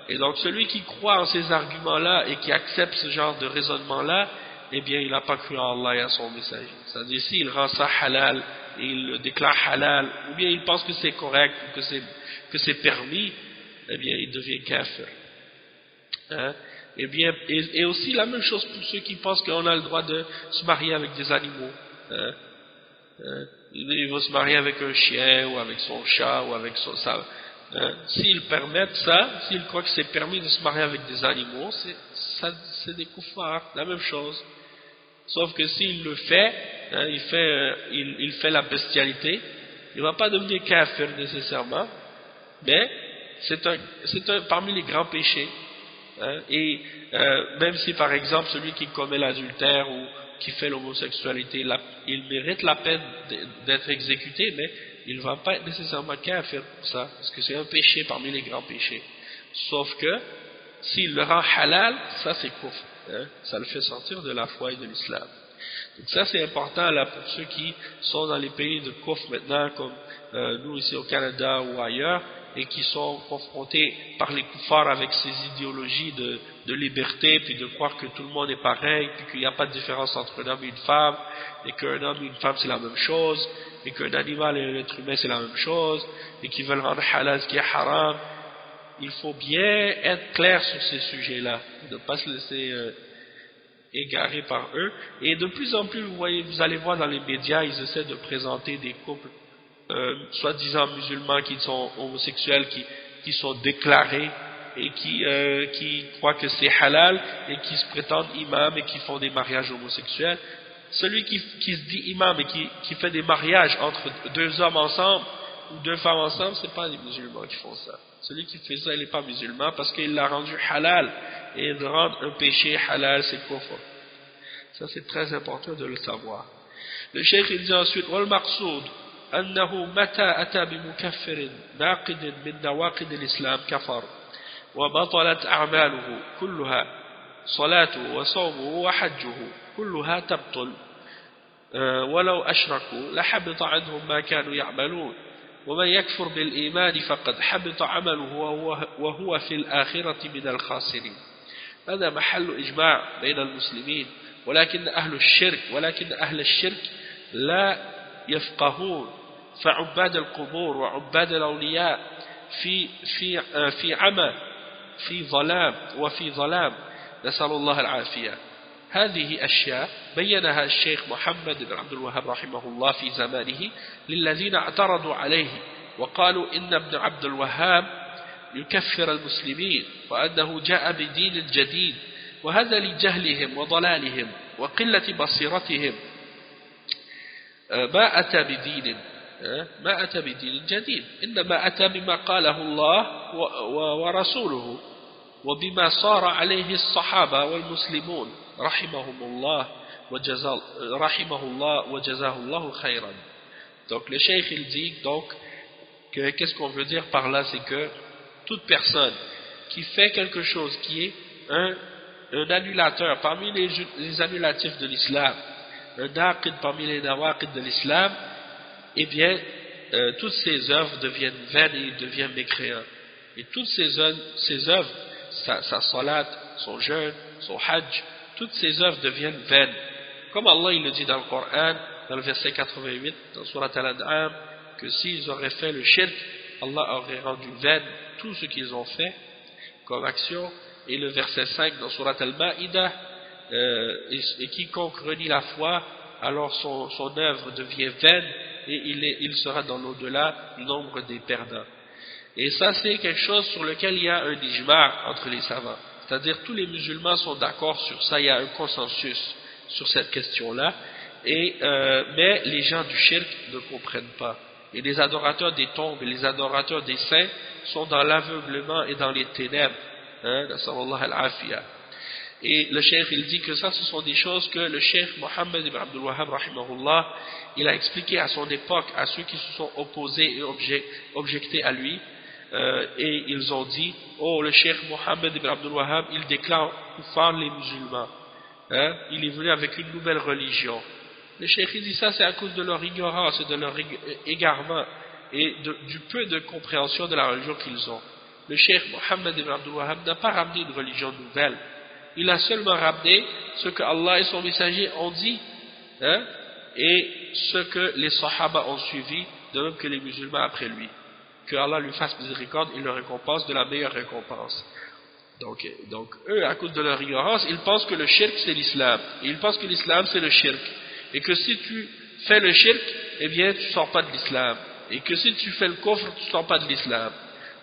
Et donc celui qui croit en ces arguments-là et qui accepte ce genre de raisonnement-là, eh bien il n'a pas cru en Allah et à son messager. C'est-à-dire s'il rend ça halal et il le déclare halal, ou bien il pense que c'est correct ou que c'est permis, eh bien il devient kafir. Et aussi la même chose pour ceux qui pensent qu'on a le droit de se marier avec des animaux. il va se marier avec un chien ou avec son chat ou avec son ça. S'ils permettent ça, s'ils croient que c'est permis de se marier avec des animaux, c'est des koufars, la même chose. Sauf que s'il le fait, il fait la bestialité, il ne va pas devenir kafir nécessairement, mais c'est parmi les grands péchés. Et même si par exemple celui qui commet l'adultère ou qui fait l'homosexualité, il mérite la peine d'être exécuté, mais il ne va pas être nécessairement kafir pour ça, parce que c'est un péché parmi les grands péchés. Sauf que s'il le rend halal, ça c'est kufr, ça le fait sortir de la foi et de l'islam. Donc ça c'est important là pour ceux qui sont dans les pays de kufr maintenant, comme nous ici au Canada ou ailleurs, et qui sont confrontés par les kuffars avec ces idéologies de liberté, puis de croire que tout le monde est pareil, puis qu'il n'y a pas de différence entre un homme et une femme, et qu'un homme et une femme c'est la même chose, et qu'un animal et un être humain c'est la même chose, et qui veulent rendre halal ce qui est haram. Il faut bien être clair sur ces sujets-là, ne pas se laisser égarer par eux. Et de plus en plus, vous allez voir dans les médias, ils essaient de présenter des couples soi-disant musulmans qui sont homosexuels, qui sont déclarés et qui croient que c'est halal et qui se prétendent imams et qui font des mariages homosexuels. Celui qui se dit imam et qui fait des mariages entre deux hommes ensemble ou deux femmes ensemble, c'est pas les musulmans qui font ça. Celui qui fait ça, il n'est pas musulman parce qu'il l'a rendu halal, et de rendre un péché halal, c'est kufr. Ça c'est très important de le savoir. Le cheikh il dit ensuite wal maqsoud أنه متى أتى بمكفر ناقد من نواقض الإسلام كفر وبطلت أعماله كلها صلاته وصومه وحجه كلها تبطل ولو أشركوا لحبط عنهم ما كانوا يعملون ومن يكفر بالإيمان فقد حبط عمله وهو في الآخرة من الخاسرين. هذا محل إجماع بين المسلمين، ولكن أهل الشرك لا يفقهون، فعباد القبور وعباد الأولياء في عمى في ظلام نسأل الله العافية. هذه أشياء بينها الشيخ محمد بن عبد الوهاب رحمه الله في زمانه للذين اعترضوا عليه وقالوا إن ابن عبد الوهاب يكفر المسلمين وأنه جاء بدين جديد، وهذا لجهلهم وضلالهم وقلة بصيرتهم. ما أتى بدين جديد، إنما أتى بما قاله الله ورسوله وبما صار عليه الصحابة والمسلمون رحمه الله وجزاه الله خيرا. Donc le cheikh il dit donc que qu'est-ce qu'on veut dire par là, c'est que toute personne qui fait quelque chose qui est un annulateur parmi les annulatifs de l'islam, un naqid parmi les nawaqid de l'islam, eh bien toutes ces œuvres deviennent vaines et deviennent mécréants. Et toutes ces œuvres, sa salat, son jeûne, son hajj, toutes ces œuvres deviennent vaines. Comme Allah il le dit dans le Coran, dans le verset 88, dans Surat Al-An'am, que s'ils auraient fait le shirk, Allah aurait rendu vaine tout ce qu'ils ont fait comme action. Et le verset 5 dans Surat Al-Ma'idah, et quiconque renie la foi, alors son œuvre devient vaine et il sera dans l'au-delà du nombre des perdants. Et ça c'est quelque chose sur lequel il y a un ijma' entre les savants, c'est-à-dire tous les musulmans sont d'accord sur ça, il y a un consensus sur cette question-là, mais les gens du shirk ne comprennent pas. Et les adorateurs des tombes et les adorateurs des saints sont dans l'aveuglement et dans les ténèbres. Nasallallahu al-afiyah. Et le cheikh il dit que ça ce sont des choses que le cheikh Mohammed ibn Abdul Wahhab rahimahullah il a expliqué à son époque à ceux qui se sont opposés et objectés à lui, et ils ont dit le cheikh Mohammed ibn Abdul Wahhab il déclare kuffar les musulmans, il est venu avec une nouvelle religion. Le cheikh il dit ça c'est à cause de leur ignorance et de leur égarement et du peu de compréhension de la religion qu'ils ont. Le cheikh Mohammed ibn Abdul Wahhab n'a pas ramené une religion nouvelle, il a seulement ramené ce que Allah et son messager ont dit, et ce que les sahaba ont suivi, de même que les musulmans après lui. Que Allah lui fasse miséricorde et le récompense de la meilleure récompense. Donc eux, à cause de leur ignorance, ils pensent que le shirk c'est l'islam, et ils pensent que l'islam c'est le shirk, et que si tu fais le shirk, eh bien tu sors pas de l'islam. Et que si tu fais le kufr, tu sors pas de l'islam.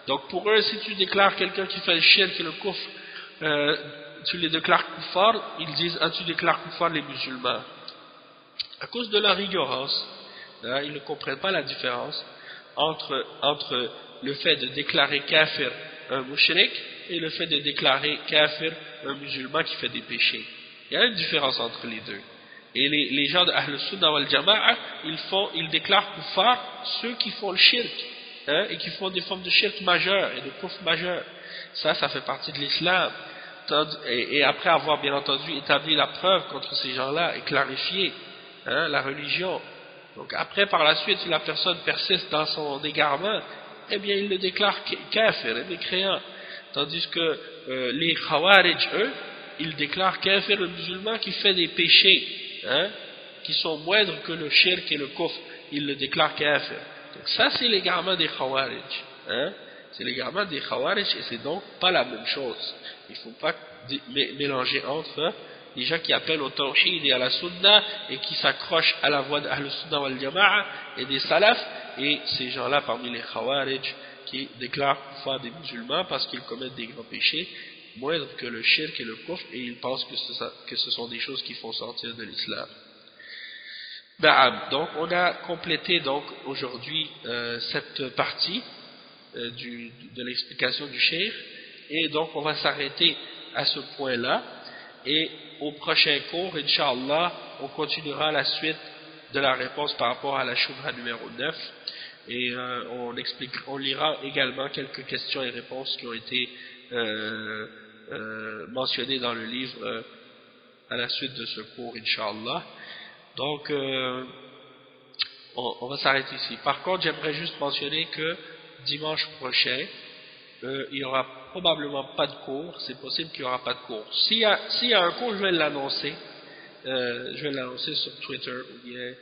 Donc pour eux, si tu déclares quelqu'un qui fait le shirk et le kufr, tu les déclares kuffar, ils disent tu déclares kuffar les musulmans. À cause de leur ignorance, ils ne comprennent pas la différence entre le fait de déclarer kafir un mushrik et le fait de déclarer kafir un musulman qui fait des péchés. Il y a une différence entre les deux. Et les gens de Ahl Sunnah wal Jama'a, ils déclarent kuffar ceux qui font le shirk, et qui font des formes de shirk majeur et de kufr majeur. Ça fait partie de l'islam. Et après avoir bien entendu établi la preuve contre ces gens-là et clarifié la religion. Donc après, par la suite, si la personne persiste dans son égarement, eh bien il le déclare kafir et mécréant. Tandis que les Khawarij, eux, ils déclarent kafir le musulman qui fait des péchés, qui sont moindres que le shirk et le kufr, ils le déclarent kafir. Donc ça c'est l'égarement des Khawarij, c'est l'égarement des Khawarij et c'est donc pas la même chose. Il ne faut pas mélanger entre les gens qui appellent au tawhid et à la sunna et qui s'accrochent à la voie de Ahl Sunnah wal Jama'a et des salafs, et ces gens-là parmi les Khawarij qui déclarent kuffar des musulmans parce qu'ils commettent des grands péchés moindres que le shirk et le kufr, et ils pensent que ce sont des choses qui font sortir de l'islam. Donc on a complété donc aujourd'hui cette partie de l'explication du cheikh, et donc on va s'arrêter à ce point-là, et au prochain cours, Inch'Allah, on continuera la suite de la réponse par rapport à la shubha numéro 9, et on lira également quelques questions et réponses qui ont été mentionnées dans le livre à la suite de ce cours, Inch'Allah. Donc on va s'arrêter ici. Par contre, j'aimerais juste mentionner que dimanche prochain, il n'y aura probablement pas de cours. C'est possible qu'il n'y aura pas de cours. S'il y a un cours, je vais l'annoncer. Sur Twitter ou bien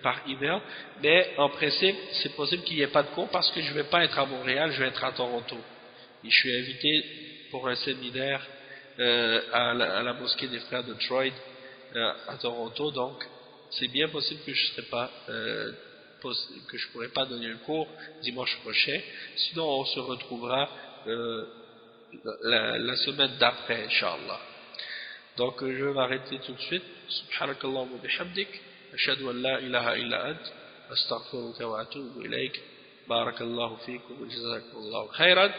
par email. Mais en principe, c'est possible qu'il n'y ait pas de cours parce que je ne vais pas être à Montréal, je vais être à Toronto. Et je suis invité pour un séminaire à la mosquée des frères de Troy à Toronto. Donc, c'est bien possible que je pourrais pas donner le cours dimanche prochain. Sinon, on se retrouvera la semaine d'après, Inch'Allah. Donc, je vais m'arrêter tout de suite. Subhanakallah wa bihamdik. Ashhadu an la ilaha illa ant. Astaghfiruka wa atubu ilayk. Barakallahu fikum wa jazakumullahu khairan.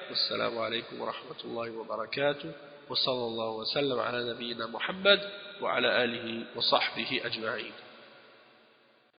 Wassalamu alaykum wa rahmatullahi wa barakatuh. Wa sallallahu wa sallam ala nabiyyina Muhammad wa ala alihi wa sahbihi ajma'in.